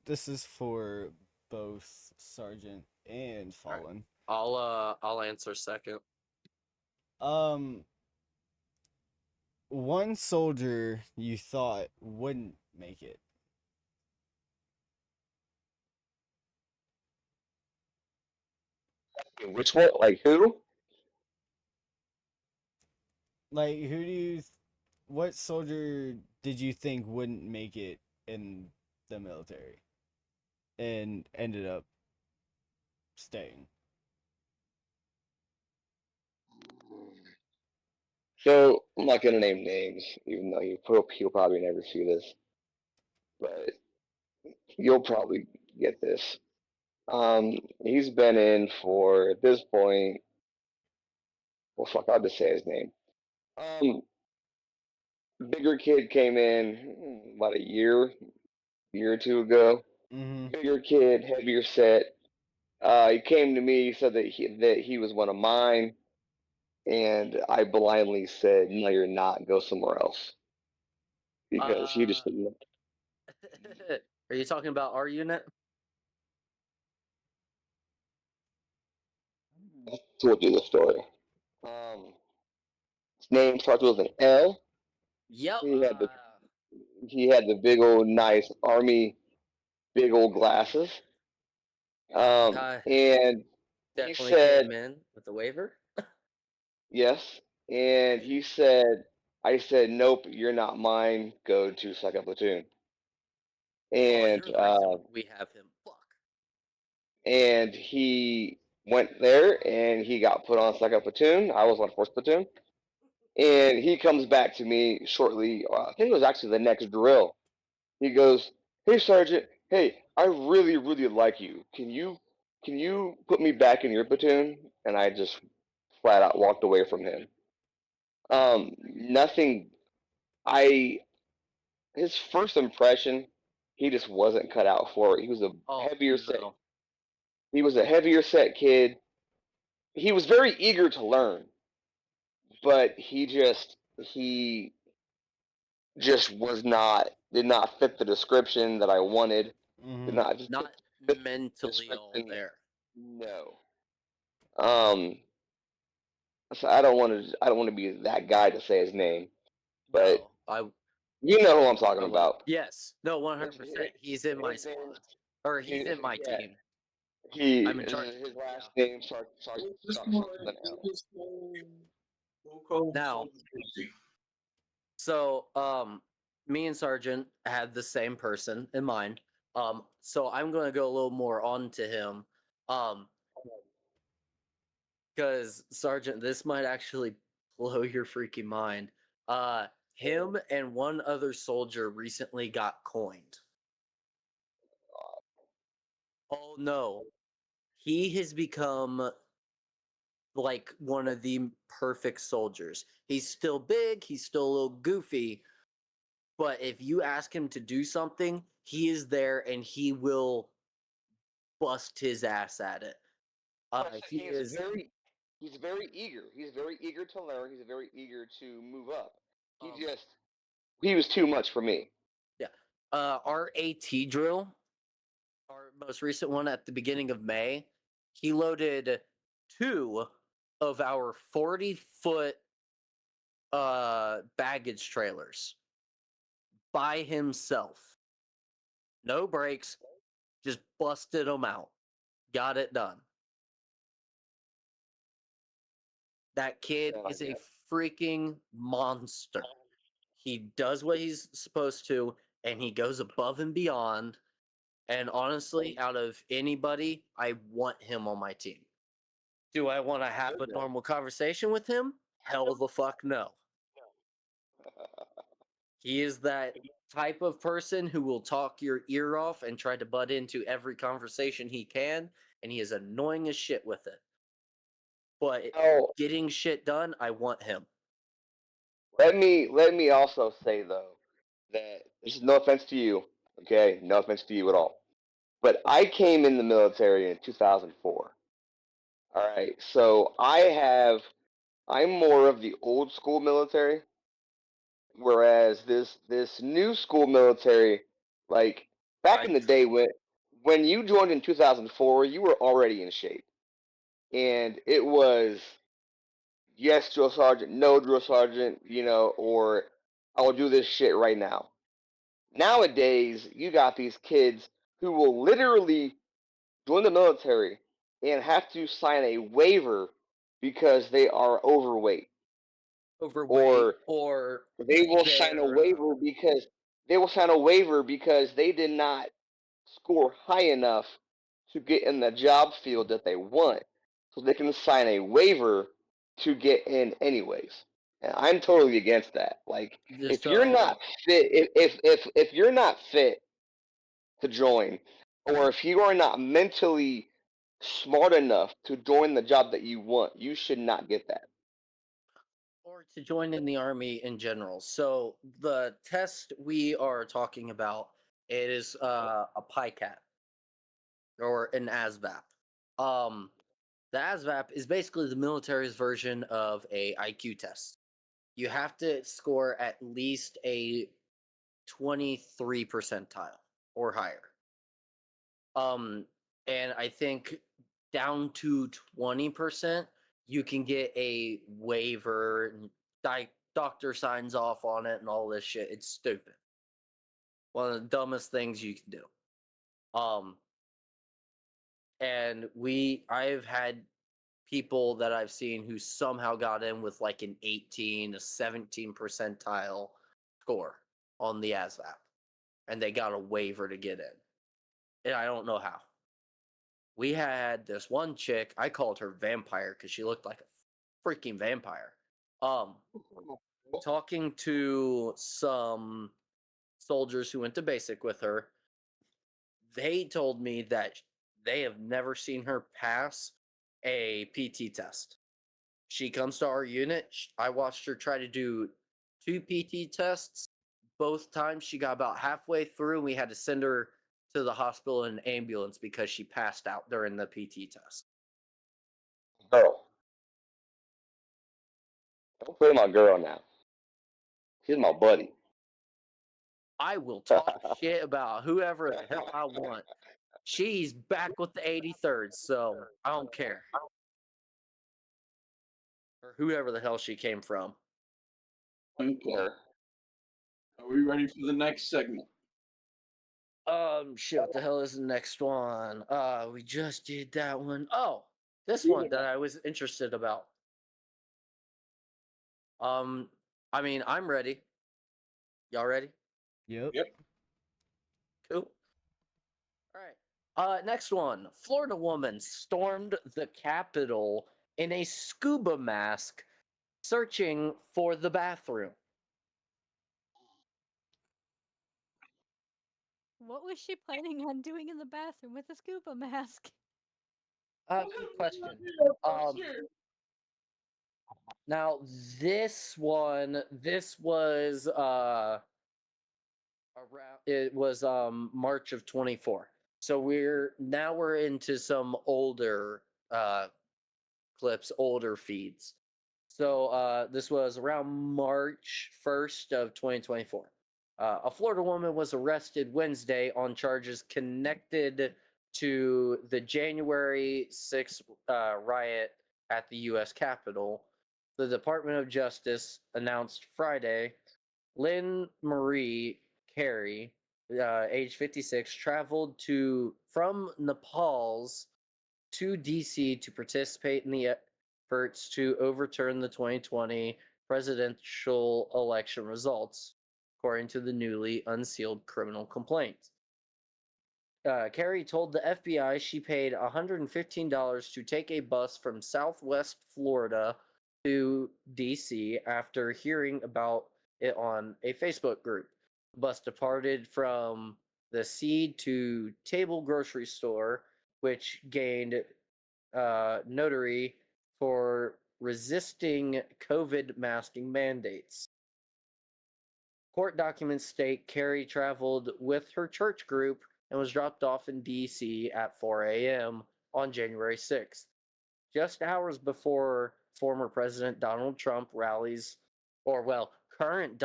this is for both Sergeant and Alright. Fallen. I'll answer second. One soldier you thought wouldn't make it. Which one? Like who? Like, what soldier did you think wouldn't make it in the military and ended up staying? So I'm not gonna name names, even though he'll probably never see this, but you'll probably get this. He's been in for at this point. Well, fuck, I'll just say his name. Bigger kid came in about a year or two ago. Mm-hmm. Bigger kid, heavier set. He came to me, said that he was one of mine, and I blindly said, "No, you're not. Go somewhere else," because he just didn't. Are you talking about our unit? Told you the story. His name starts with an L. Yep. He had the big old nice army, big old glasses. Guy And he definitely said came in with the waiver. yes, and he said, I said, nope, you're not mine. Go to second platoon. Oh, And you're the reason we have him. Fuck. and he went there and he got put on second platoon. I was on fourth platoon. And he comes back to me shortly. I think it was actually the next drill. He goes, "Hey Sergeant, hey, I really, really like you. Can you put me back in your platoon?" And I just flat out walked away from him. Nothing. I His first impression, he just wasn't cut out for it. He was a Oh, heavier set. no. He was a heavier set kid. He was very eager to learn, but he just did not fit the description that I wanted. Did Mm-hmm. not just Not fit the mentally all description. there. No. Um. So I don't want to be that guy to say his name, but No, I you know who I'm talking will. about. Yes. No, 100%. He's in my His name. squad. Or he's in my Yeah. team. He I'm in charge of his him. last Yeah. name starts with an L. We'll call him Now, Soldier Casey. so me and Sergeant had the same person in mind. So I'm gonna go a little more on to him. Because Sergeant, this might actually blow your freaking mind. Him and one other soldier recently got coined. Oh no. He has become like one of the perfect soldiers. He's still big, he's still a little goofy, but if you ask him to do something, he is there and he will bust his ass at it. He is He's very eager. He's very eager to learn. He's very eager to move up. um, He was too much for me. yeah. Our AT drill, our most recent one at the beginning of May, he loaded 2 of our 40-foot baggage trailers by himself. No brakes, just busted them out. Got it done. That kid Oh, is a yeah. freaking monster. He does what he's supposed to. and he goes above and beyond. And honestly, out of anybody, I want him on my team. Do I want to have a normal conversation with him? Hell the fuck no. He is that type of person who will talk your ear off and try to butt into every conversation he can, and he is annoying as shit with it. But Oh, getting shit done, I want him. let me also say though that this is no offense to you, okay? No offense to you at all. But I came in the military in 2004. All right, so I'm more of the old school military, whereas this new school military, like back in the day when you joined in 2004, you were already in shape, and it was yes, drill sergeant, no drill sergeant, or I will do this shit right now. Nowadays, you got these kids who will literally join the military and have to sign a waiver because they are overweight, Overweight or or they will sign a they're waiver because they did not score high enough to get in the job field that they want, so they can sign a waiver to get in anyways. And I'm totally against that. Like, just if you're so not fit, if you're not fit to join, or if you are not mentally smart enough to join the job that you want, you should not get that. or to join in the army in general. So the test we are talking about, it is a PICAT or an ASVAP. The ASVAP is basically the military's version of a IQ test. You have to score at least a 23 percentile or higher. Um, and I think down to 20%, you can get a waiver. Doctor signs off on it and all this shit. It's stupid. One of the dumbest things you can do. And I've had people that I've seen who somehow got in with like an 18, a 17 percentile score on the ASVAP, and they got a waiver to get in. And I don't know how. We had this one chick, I called her vampire because she looked like a freaking vampire. Um, talking to some soldiers who went to basic with her, they told me that they have never seen her pass a PT test. She comes to our unit. I watched her try to do 2 PT tests. Both times she got about halfway through, and we had to send her to the hospital in an ambulance because she passed out during the PT test. Girl, don't play my girl now. She's my buddy. I will talk shit about whoever the hell I want. She's back with the 83rd, so I don't care. Or whoever the hell she came from. Okay. Are we ready for the next segment? Shit, what the hell is the next one? We just did that one. Oh, this one that I was interested about. I mean, I'm ready. Y'all ready? Yep. Yep. Cool. All right. Next one. Florida woman stormed the Capitol in a scuba mask, searching for the bathroom. What was she planning on doing in the bathroom with a scuba mask? Good question. Now this was around, it was March of 24. So we're into some older clips, older feeds. So this was around March 1st of 2024. A Florida woman was arrested Wednesday on charges connected to the January 6th riot at the U.S. Capitol. The Department of Justice announced Friday Lynn Marie Carey, age 56, traveled from Nepal's to DC to participate in the efforts to overturn the 2020 presidential election results. according to the newly unsealed criminal complaint. Carrie told the FBI she paid $115 to take a bus from Southwest Florida to DC after hearing about it on a Facebook group. The bus departed from the Seed to Table grocery store, which gained notary for resisting COVID masking mandates. Court documents state Carrie traveled with her church group and was dropped off in D.C. at 4 a.m. on January 6th, just hours before former President Donald Trump rallies, or well, current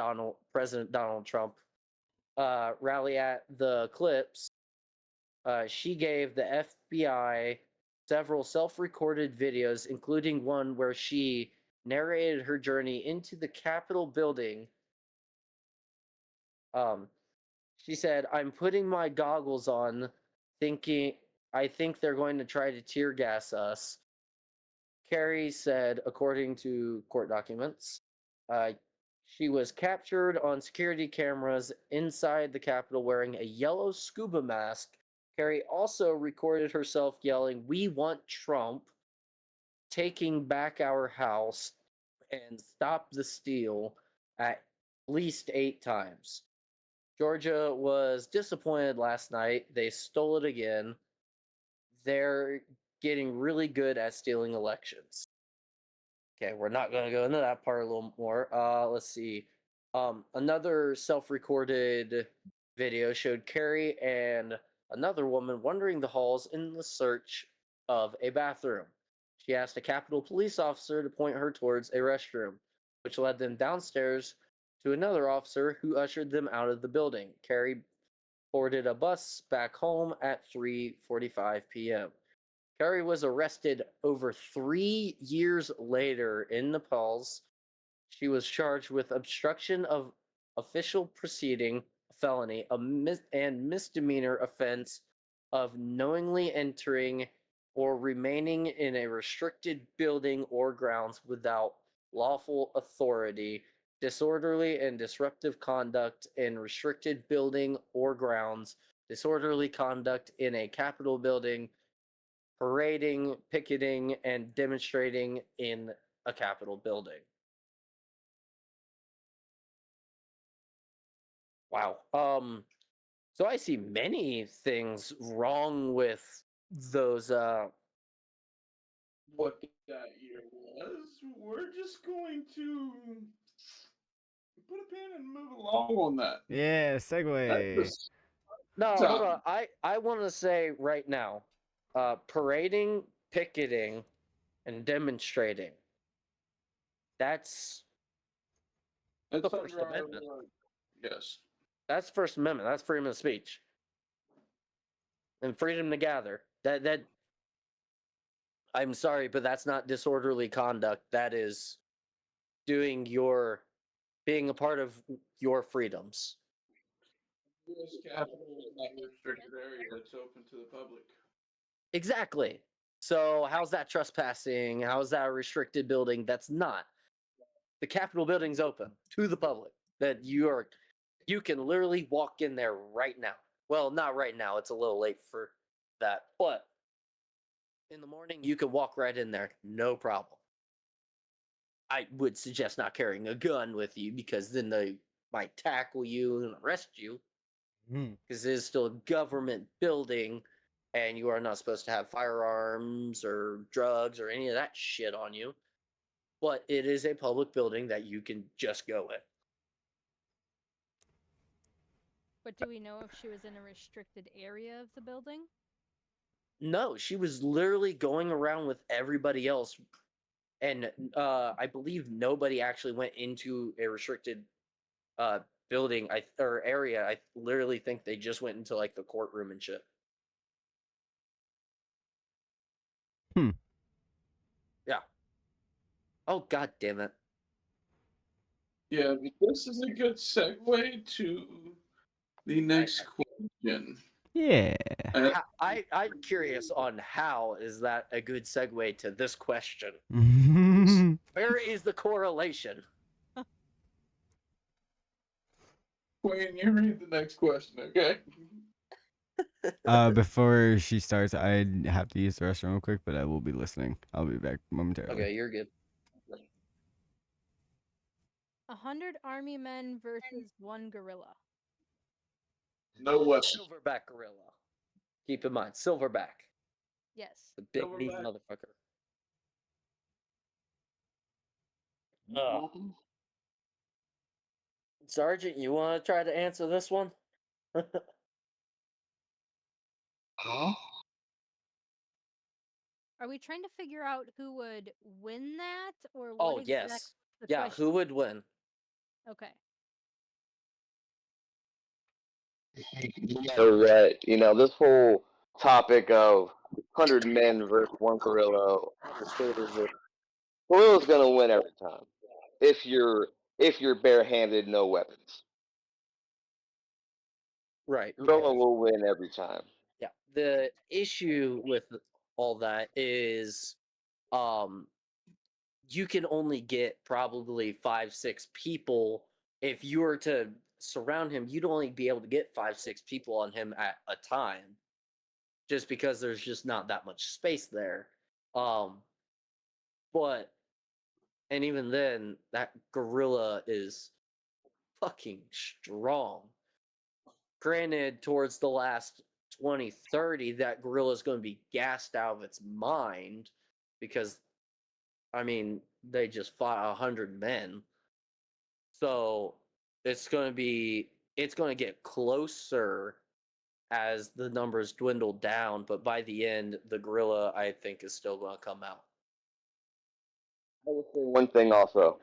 President Donald Trump rally at the Clips. She gave the FBI several self-recorded videos, including one where she narrated her journey into the Capitol building. She said, "I'm putting my goggles on, I think they're going to try to tear gas us." Carrie said, according to court documents, she was captured on security cameras inside the Capitol wearing a yellow scuba mask. Carrie also recorded herself yelling, "We want Trump," "taking back our house," and "stop the steal" at least 8 times. Georgia was disappointed last night. They stole it again. They're getting really good at stealing elections. Okay, we're not going to go into that part a little more. Let's see. Another self-recorded video showed Carrie and another woman wandering the halls in the search of a bathroom. She asked a Capitol police officer to point her towards a restroom, which led them downstairs to another officer who ushered them out of the building. Carrie boarded a bus back home at 3:45 p.m. Carrie was arrested over 3 years later in Nepal's. She was charged with obstruction of official proceeding, felony, and misdemeanor offense of knowingly entering or remaining in a restricted building or grounds without lawful authority, disorderly and disruptive conduct in restricted building or grounds, disorderly conduct in a Capitol building, parading, picketing, and demonstrating in a Capitol building. Wow. So I see many things wrong with those What that year was, we're just going to put a pin and move along on that. Yeah, That segue. was No, hold on. time. I want to say right now, parading, picketing, and demonstrating. That's the It's First under our Amendment. yes. That's First Amendment. That's freedom of speech and freedom to gather. That I'm sorry, but that's not disorderly conduct. That is being a part of your freedoms. U.S. Capitol is not a restricted area that's open to the public. Exactly. So how's that trespassing? How's that a restricted building? That's not. The Capitol building's open to the public. That you can literally walk in there right now. Well, not right now. It's a little late for that. But in the morning, you can walk right in there. No problem. I would suggest not carrying a gun with you because then they might tackle you and arrest you. Because it is still a government building and you are not supposed to have firearms or drugs or any of that shit on you. But it is a public building that you can just go in. But do we know if she was in a restricted area of the building? No, she was literally going around with everybody else. And I believe nobody actually went into a restricted building or area. I literally think they just went into like the courtroom and shit. Yeah. Oh, god damn it. Yeah, but this is a good segue to the next question. Yeah. I'm curious on how is that a good segue to this question? Where is the correlation? Queen, you read the next question, okay? Before she starts, I have to use the restroom real quick, but I will be listening. I'll be back momentarily. Okay, you're good. 100 army men versus 1 gorilla. No weapon. Silverback gorilla. Keep in mind, silverback. Yes. The big meat Silverback. motherfucker. Ugh. Sergeant, you want to try to answer this one? Huh? Are we trying to figure out who would win that, or what Oh, exact yes. the Yeah, question? who would win? Okay. So that this whole topic of 100 men versus 1 gorilla, 100 soldiers versus gorilla's gonna win every time. If you're barehanded, no weapons, Right. gorilla will win every time. Yeah. The issue with all that is you can only get probably 5-6 people. If you were to surround him, you'd only be able to get 5-6 people on him at a time, just because there's just not that much space there. But and even then, that gorilla is fucking strong. Granted, towards the last 20-30, that gorilla is going to be gassed out of its mind because, I mean, they just fought 100 men. So it's going to get closer as the numbers dwindle down, but by the end, the gorilla, I think, is still going to come out. I will say one thing also.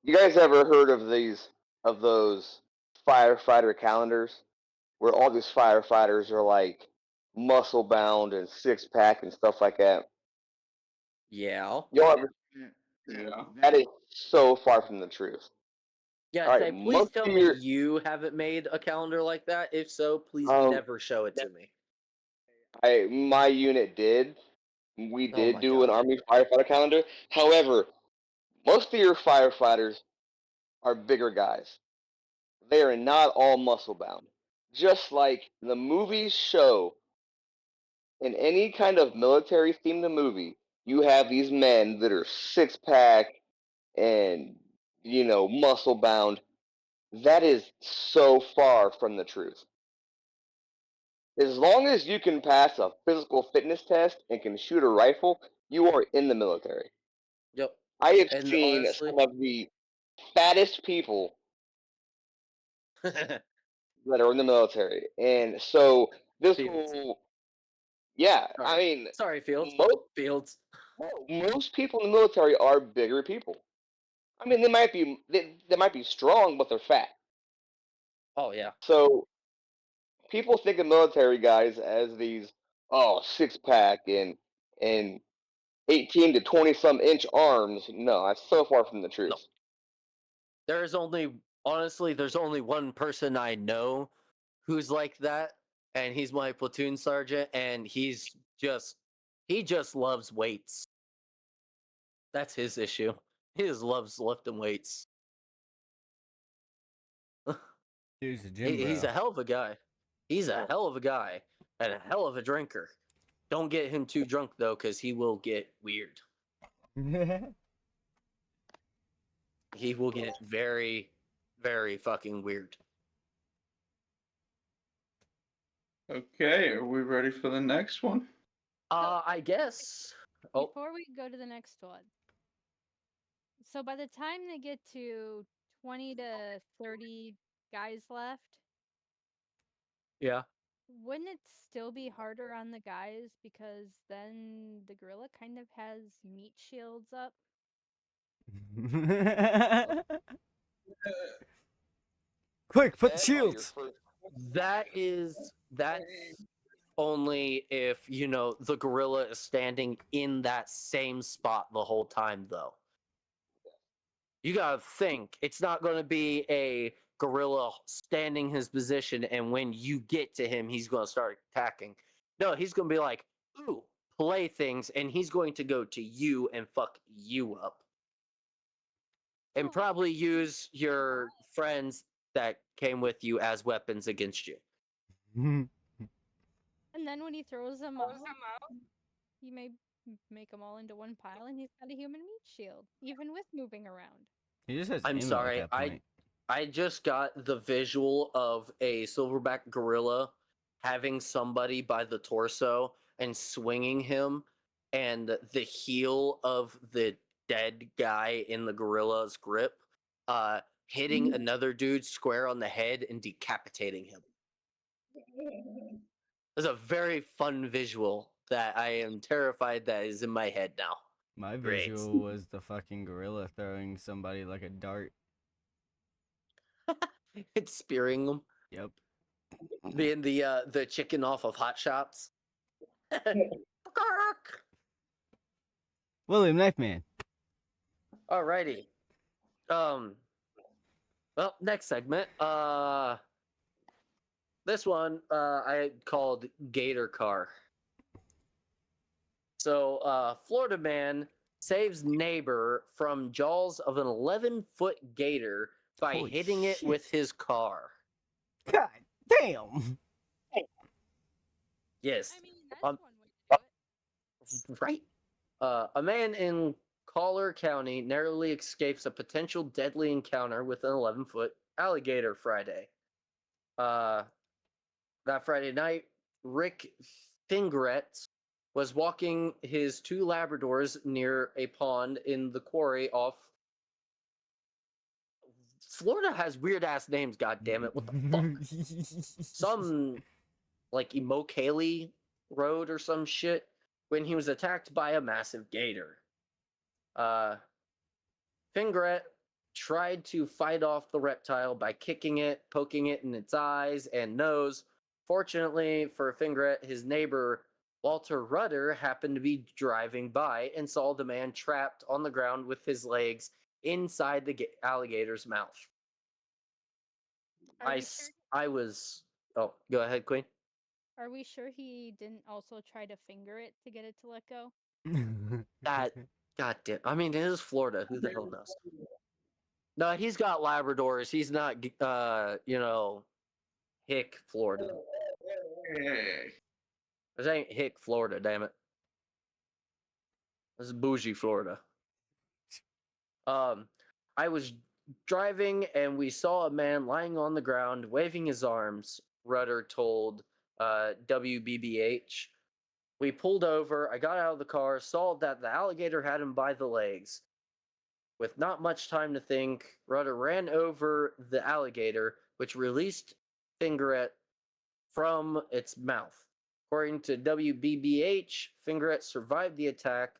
You guys ever heard of those firefighter calendars where all these firefighters are like muscle bound and 6-pack and stuff like that? Yeah. Y'all ever? Yeah. That is so far from the truth. Yeah, All right, say, please most tell of me your you haven't made a calendar like that. If so, please um, never show it to me. my unit did. We Oh did my do an god. Army firefighter calendar. However, most of your firefighters are bigger guys. They are not all muscle bound. Just like the movies show, in any kind of military themed movie, you have these men that are 6-pack and muscle bound. That is so far from the truth. As long as you can pass a physical fitness test and can shoot a rifle, you are in the military. Yep. I have And seen honestly, some of the fattest people that are in the military, and so this Fields. whole yeah, I Sorry. mean, Sorry, Fields. most Fields. most people in the military are bigger people. I mean, they might be strong, but they're fat. Oh yeah. So people think of military guys as these 6-pack and 18 to 20 some inch arms. No, that's so far from the truth. There's only one person I know who's like that, and he's my platoon sergeant, and he just loves weights. That's his issue. He just loves lifting weights. Here's the gym, He's a hell of a guy. He's a hell of a guy and a hell of a drinker. Don't get him too drunk though, because he will get weird. He will get very, very fucking weird. Okay, are we ready for the next one? I guess. Oh, Before we go to the next one, so by the time they get to 20 to 30 guys left, yeah. wouldn't it still be harder on the guys because then the gorilla kind of has meat shields up? Quick, put the That or your shields. That's only if the gorilla is standing in that same spot the whole time though. You gotta think it's not gonna be a gorilla standing his position and when you get to him he's gonna start attacking. No, he's gonna be like, ooh, play things, and he's going to go to you and fuck you up. And Oh. probably use your friends that came with you as weapons against you. And then when he throws them out, he may make them all into one pile, and he's got a human meat shield, even with moving around. He just has I'm ammo sorry, at that point. I just got the visual of a silverback gorilla having somebody by the torso and swinging him, and the heel of the dead guy in the gorilla's grip hitting another dude square on the head and decapitating him. It's a very fun visual that I am terrified that is in my head now. My Great. visual was the fucking gorilla throwing somebody like a dart. It's spearing them, Yep. being the chicken off of Hot Shots. William Knife Man. Alrighty. Well, next segment. This one I called Gator Car. So, Florida man saves neighbor from jaws of an 11-foot gator by Holy hitting it shit. with his car. God damn. Yes. I mean, that's Um, one way to do it. Right. A man in Collier County narrowly escapes a potential deadly encounter with an 11-foot alligator Friday. That Friday night, Rick Fingret was walking his two Labradors near a pond in the quarry off. Florida has weird ass names, god damn it. What the fuck? Some like Immokalee Road or some shit when he was attacked by a massive gator. Fingret tried to fight off the reptile by kicking it, poking it in its eyes and nose. Fortunately for Fingret, his neighbor Walter Rudder happened to be driving by and saw the man trapped on the ground with his legs inside the alligator's mouth. Are we sure? I was. Oh, go ahead, Queen. Are we sure he didn't also try to finger it to get it to let go? That God damn. I mean, it is Florida. Who the hell knows? No, he's got Labradors. He's not, Hick, Florida. Hey. This ain't Hick, Florida, damn it. This is bougie, Florida. I was driving and we saw a man lying on the ground waving his arms, Rudder told WBBH. We pulled over. I got out of the car, saw that the alligator had him by the legs. With not much time to think, Rudder ran over the alligator, which released Fingret from its mouth. According to WBBH, Fingret survived the attack,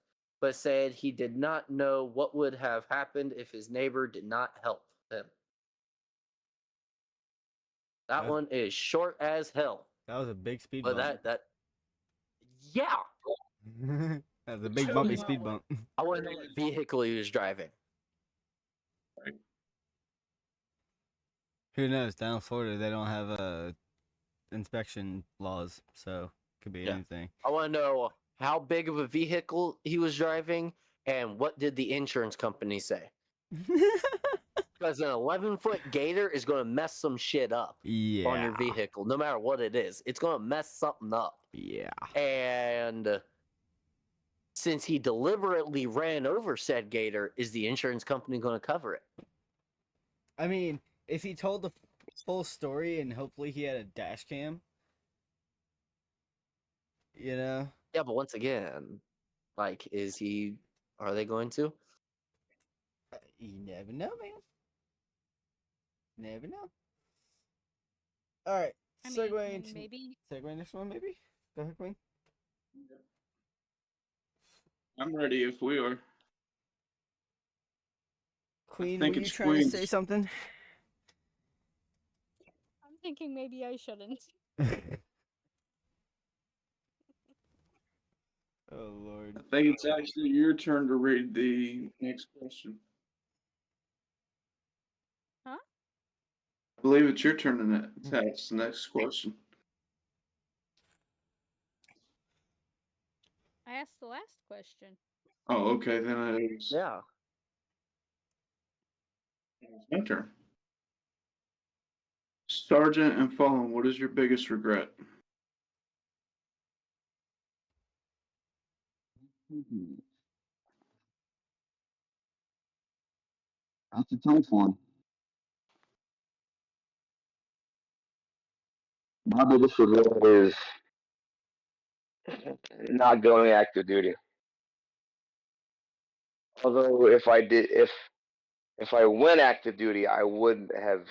but said he did not know what would have happened if his neighbor did not help him. That one is short as hell. That was a big speed But bump. yeah. That was a big bumpy speed bump. I wonder what vehicle he was driving. Who knows? Down in Florida, they don't have inspection laws, so could be Yeah. anything. I want to know how big of a vehicle he was driving and what did the insurance company say? Because an 11-foot gator is going to mess some shit up Yeah. on your vehicle, no matter what it is. It's going to mess something up. Yeah. And since he deliberately ran over said gator, is the insurance company going to cover it? I mean, if he told the full story and hopefully he had a dash cam, you know? Yeah, but once again, like, are they going to? You never know, man. Never know. All right, I mean, segue and into maybe segue next one, maybe. Go ahead, Queen. I'm ready if we are. Queen, think were you it's trying to say Queen's. something? I'm thinking maybe I shouldn't. Oh Lord. I think it's actually your turn to read the next question. Huh? I believe it's your turn to ask the next question. I asked the last question. Oh, okay, then it's Yeah. my turn. Sergeant and Fallen, what is your biggest regret? That's a tough one. My biggest regret is not going active duty. Although if I went active duty, I wouldn't have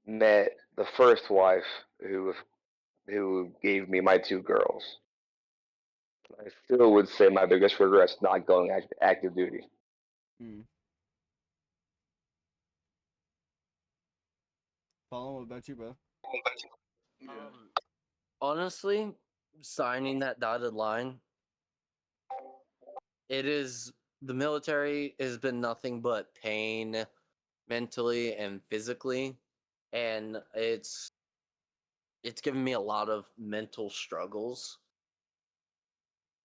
met the first wife who gave me my two girls. I still would say my biggest regret is not going active duty. Follow, what about you, bro? Honestly, signing that dotted line, the military has been nothing but pain mentally and physically, and it's given me a lot of mental struggles.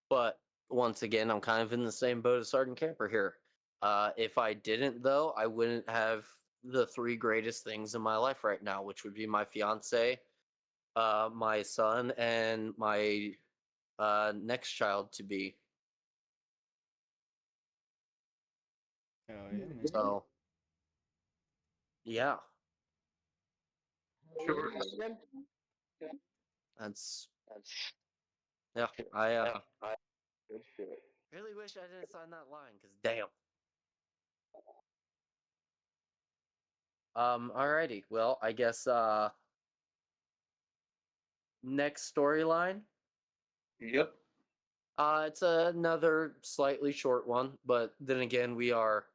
But once again, I'm kind of in the same boat as Sergeant Camper here. If I didn't, though, I wouldn't have the three greatest things in my life right now, which would be my fiance, my son, and my next child to be. Oh, yeah. So, yeah, Sure. that's That's yeah. I good shit. really wish I didn't sign that line because damn. Alrighty. Well, I guess next storyline. Yep. It's another slightly short one, but then again, we are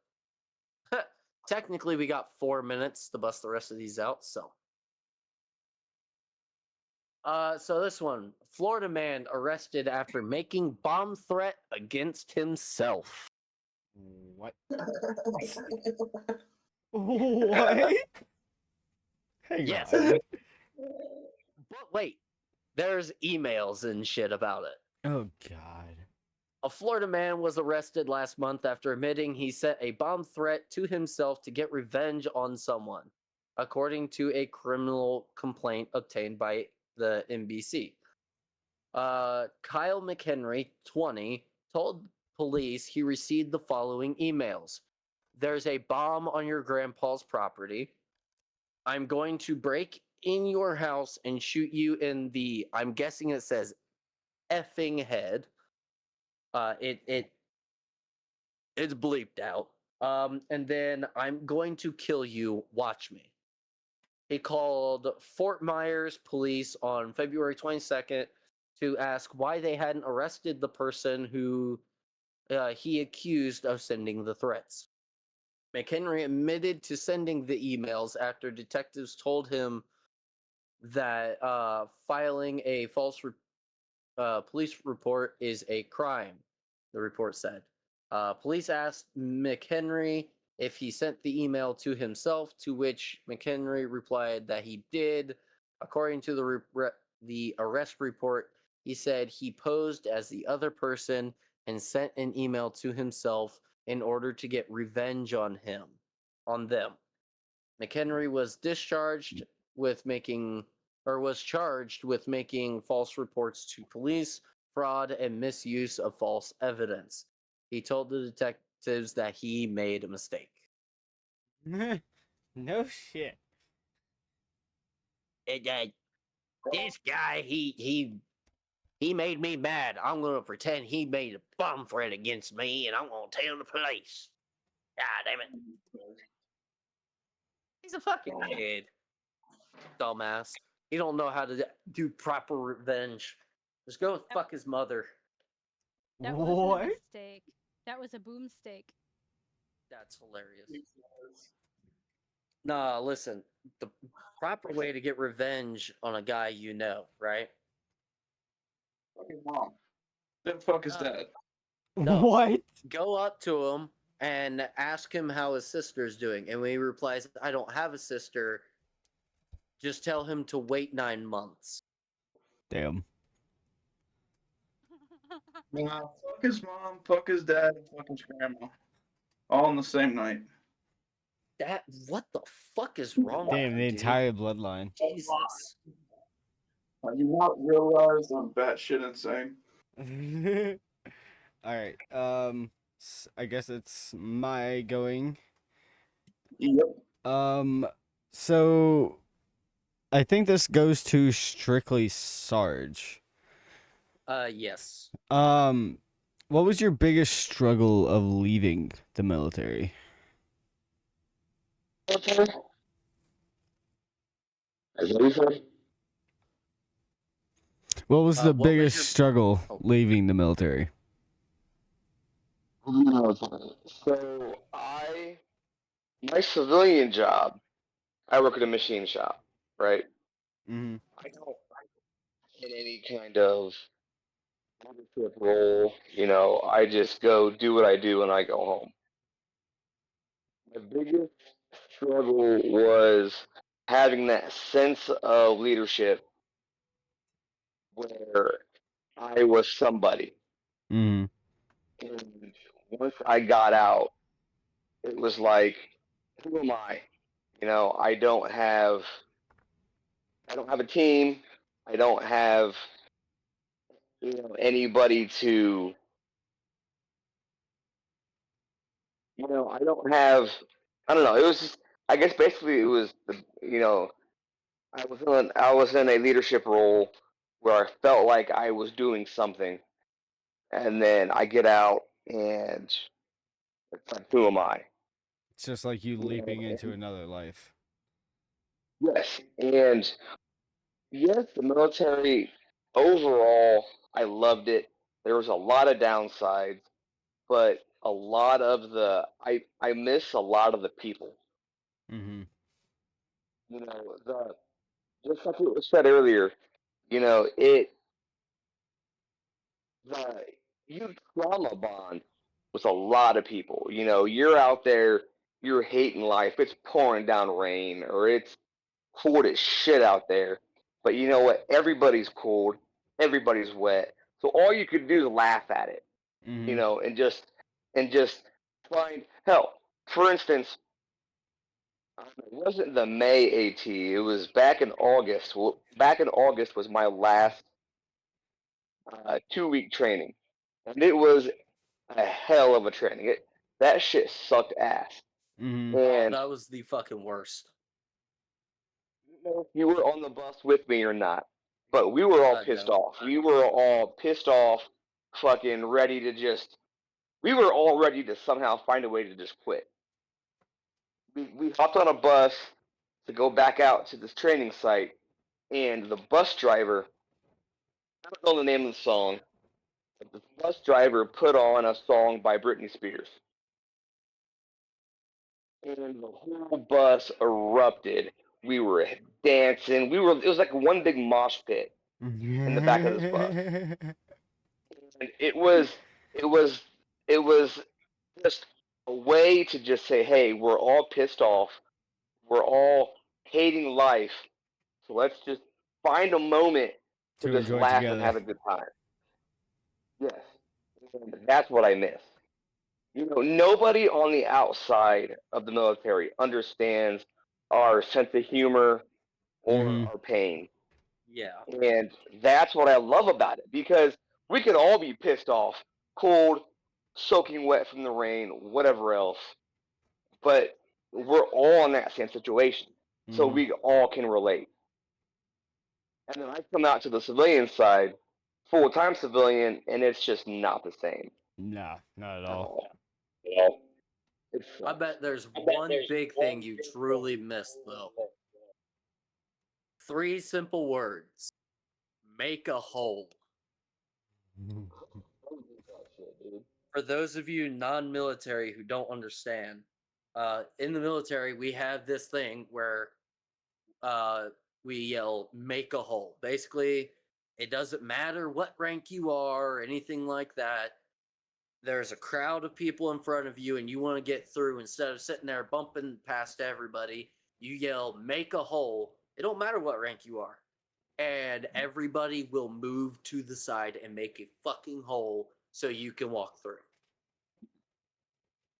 technically we got 4 minutes to bust the rest of these out. So this one, Florida man arrested after making bomb threat against himself. What? What? Hang Yes. on. But wait, there's emails and shit about it. Oh God. A Florida man was arrested last month after admitting he set a bomb threat to himself to get revenge on someone, according to a criminal complaint obtained by the NBC. Kyle McHenry, 20, told police he received the following emails. There's a bomb on your grandpa's property. I'm going to break in your house and shoot you in the, I'm guessing it says effing head. It's bleeped out. And then I'm going to kill you. Watch me. He called Fort Myers police on February 22nd to ask why they hadn't arrested the person who he accused of sending the threats. McHenry admitted to sending the emails after detectives told him that filing a false police report is a crime, the report said. Police asked McHenry if he sent the email to himself, to which McHenry replied that he did. According to the arrest report, he said he posed as the other person and sent an email to himself in order to get revenge on them. McHenry was charged with making false reports to police, fraud, and misuse of false evidence. He told the detectives that he made a mistake. No shit. This guy, he made me mad. I'm gonna pretend he made a bomb threat against me, and I'm gonna tell the police. God damn it! He's a fucking kid, dumbass. He don't know how to do proper revenge. Just go fuck his mother. That What? wasn't a mistake. That was a boomstick. That's hilarious. Nah, listen. The proper way to get revenge on a guy you know, right? Fucking mom. The fuck is Uh, that? No. What? Go up to him and ask him how his sister's doing. And when he replies, I don't have a sister, just tell him to wait 9 months. Damn. Nah, fuck his mom, fuck his dad, fuck his grandma. All in the same night. That what the fuck is wrong with Damn, you, the dude? entire bloodline. Jesus. Have you not realized I'm batshit insane? All right. I guess it's my going. Yep. So I think this goes to strictly Sarge. Yes. What was your biggest struggle of leaving the military? What was the What was biggest your- struggle Oh. leaving the military? So my civilian job, I work at a machine shop, right? Mm-hmm. I don't in any kind of leadership role. I just go do what I do and I go home. My biggest struggle was having that sense of leadership where I was somebody. Mm-hmm. And once I got out, it was like, who am I? I don't have a team. I don't have anybody to I don't have I don't know. It was just I guess basically it was I was in a leadership role where I felt like I was doing something, and then I get out and it's like, who am I? It's just like you You leaping know, into and- another life. yes, and yes, the military overall, I loved it. There was a lot of downsides, but a lot of I miss a lot of the people. Mm-hmm. The just like it was said earlier, it the you trauma bond with a lot of people. You're out there, you're hating life. It's pouring down rain or it's cold as shit out there. But you know what? Everybody's cold, everybody's wet. So all you could do is laugh at it, Mm-hmm. and just find help. For instance, it wasn't the May AT. It was back in August. Well, back in August was my last 2-week training, and it was a hell of a training. That shit sucked ass. Mm-hmm. Oh, And that was the fucking worst. I don't know if you were on the bus with me or not, but we were all pissed No. off. We were all pissed off, fucking ready to just. We were all ready to somehow find a way to just quit. We hopped on a bus to go back out to this training site, and the bus driver, I don't know the name of the song, but the bus driver put on a song by Britney Spears. And the whole bus erupted. We were dancing. It was like one big mosh pit in the back of this bus. And it was just a way to just say, hey, we're all pissed off. We're all hating life. So let's just find a moment to To just enjoy laugh and together. have a good time. Yes. And that's what I miss. Nobody on the outside of the military understands our sense of humor or Mhm. our pain. Yeah. And that's what I love about it because we could all be pissed off, cold, soaking wet from the rain, whatever else. But we're all in that same situation. So Mhm. we all can relate. And then I come out to the civilian side, full time civilian, and it's just not the same Nah, not at at all. all. You know? It I sucks. bet there's one big thing you truly missed, though. 3 simple words. Make a hole. For those of you non-military who don't understand, in the military we have this thing where we yell "make a hole." Basically, it doesn't matter what rank you are or anything like that. There's a crowd of people in front of you, and you want to get through. Instead of sitting there bumping past everybody, you yell "make a hole." It don't matter what rank you are, and everybody will move to the side and make a fucking hole so you can walk through.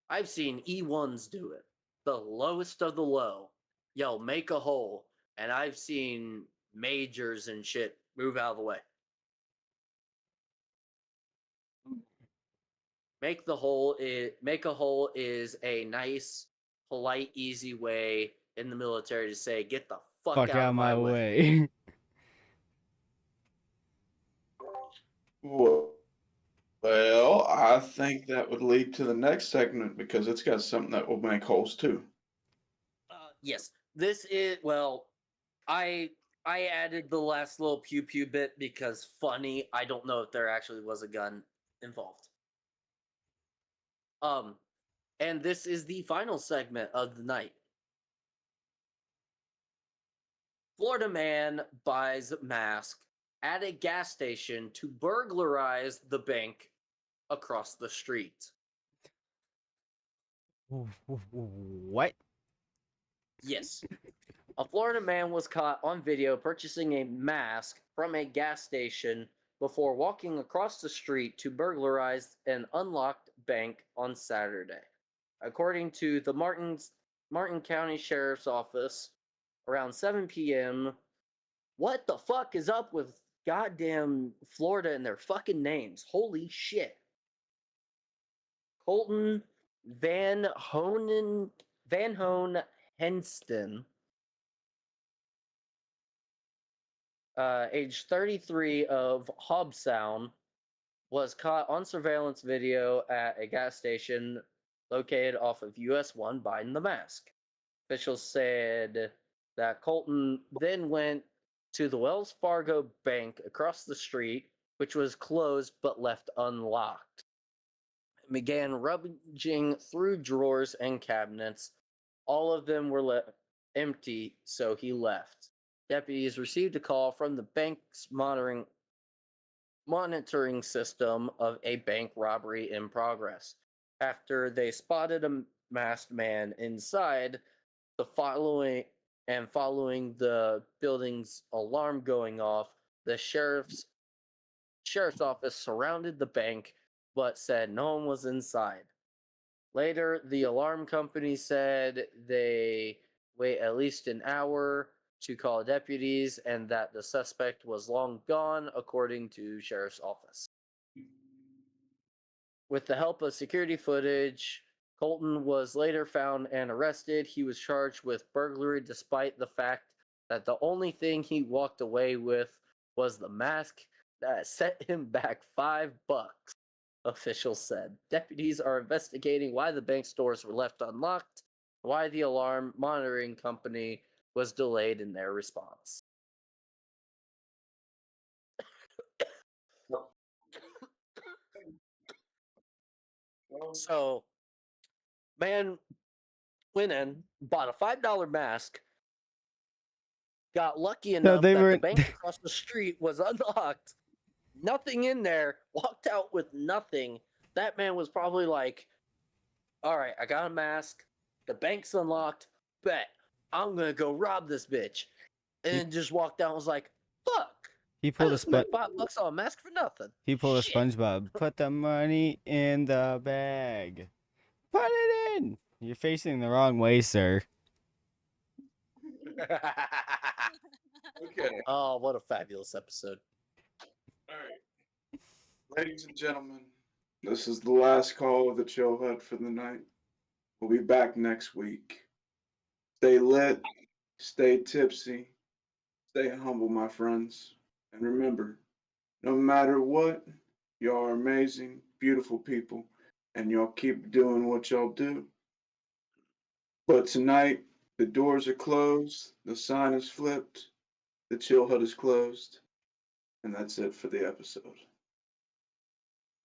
I've seen E1s do it. the lowest of the low, yell, make a hole. And I've seen majors and shit move out of the way. Make a hole is a nice, polite, easy way in the military to say, get the fuck out of my way. Well, I think that would lead to the next segment because it's got something that will make holes too. Yes, this is I added the last little pew pew bit because funny. I don't know if there actually was a gun involved. And this is the final segment of the night. Florida man buys mask at a gas station to burglarize the bank across the street. What? Yes. A Florida man was caught on video purchasing a mask from a gas station before walking across the street to burglarize an unlocked bank on Saturday. According to the Martin County Sheriff's Office, around 7 p.m., what the fuck is up with goddamn Florida and their fucking names? Holy shit. Colton Van Hone Henston, age 33 of Hobsound, was caught on surveillance video at a gas station located off of US 1 buying the mask. Officials said that Colton then went to the Wells Fargo bank across the street, which was closed but left unlocked. Began rummaging through drawers and cabinets. All of them were empty, so he left. Deputies received a call from the bank's monitoring system of a bank robbery in progress. After they spotted a masked man inside, following the building's alarm going off, the sheriff's office surrounded the bank but said no one was inside. Later, the alarm company said they wait at least an hour to call deputies and that the suspect was long gone, according to sheriff's office. With the help of security footage, Colton was later found and arrested. He was charged with burglary despite the fact that the only thing he walked away with was the mask that set him back $5, officials said. Deputies are investigating why the bank's doors were left unlocked, why the alarm monitoring company was delayed in their response. So, man went in, bought a $5 mask, got lucky enough that the bank across the street was unlocked, nothing in there, walked out with nothing. That man was probably like, all right, I got a mask, the bank's unlocked, bet, I'm gonna go rob this bitch. And just walked out and was like, fuck. He pulled a spent $5 on a mask for nothing. He pulled Shit. a SpongeBob. Put the money in the bag. Put it in. You're facing the wrong way, sir. Okay. Oh, what a fabulous episode. All right. Ladies and gentlemen, this is the last call of the Chill Hut for the night. We'll be back next week. Stay lit, stay tipsy, stay humble, my friends. And remember, no matter what, y'all are amazing, beautiful people, and y'all keep doing what y'all do. But tonight, the doors are closed, the sign is flipped, the Chill Hut is closed, and that's it for the episode.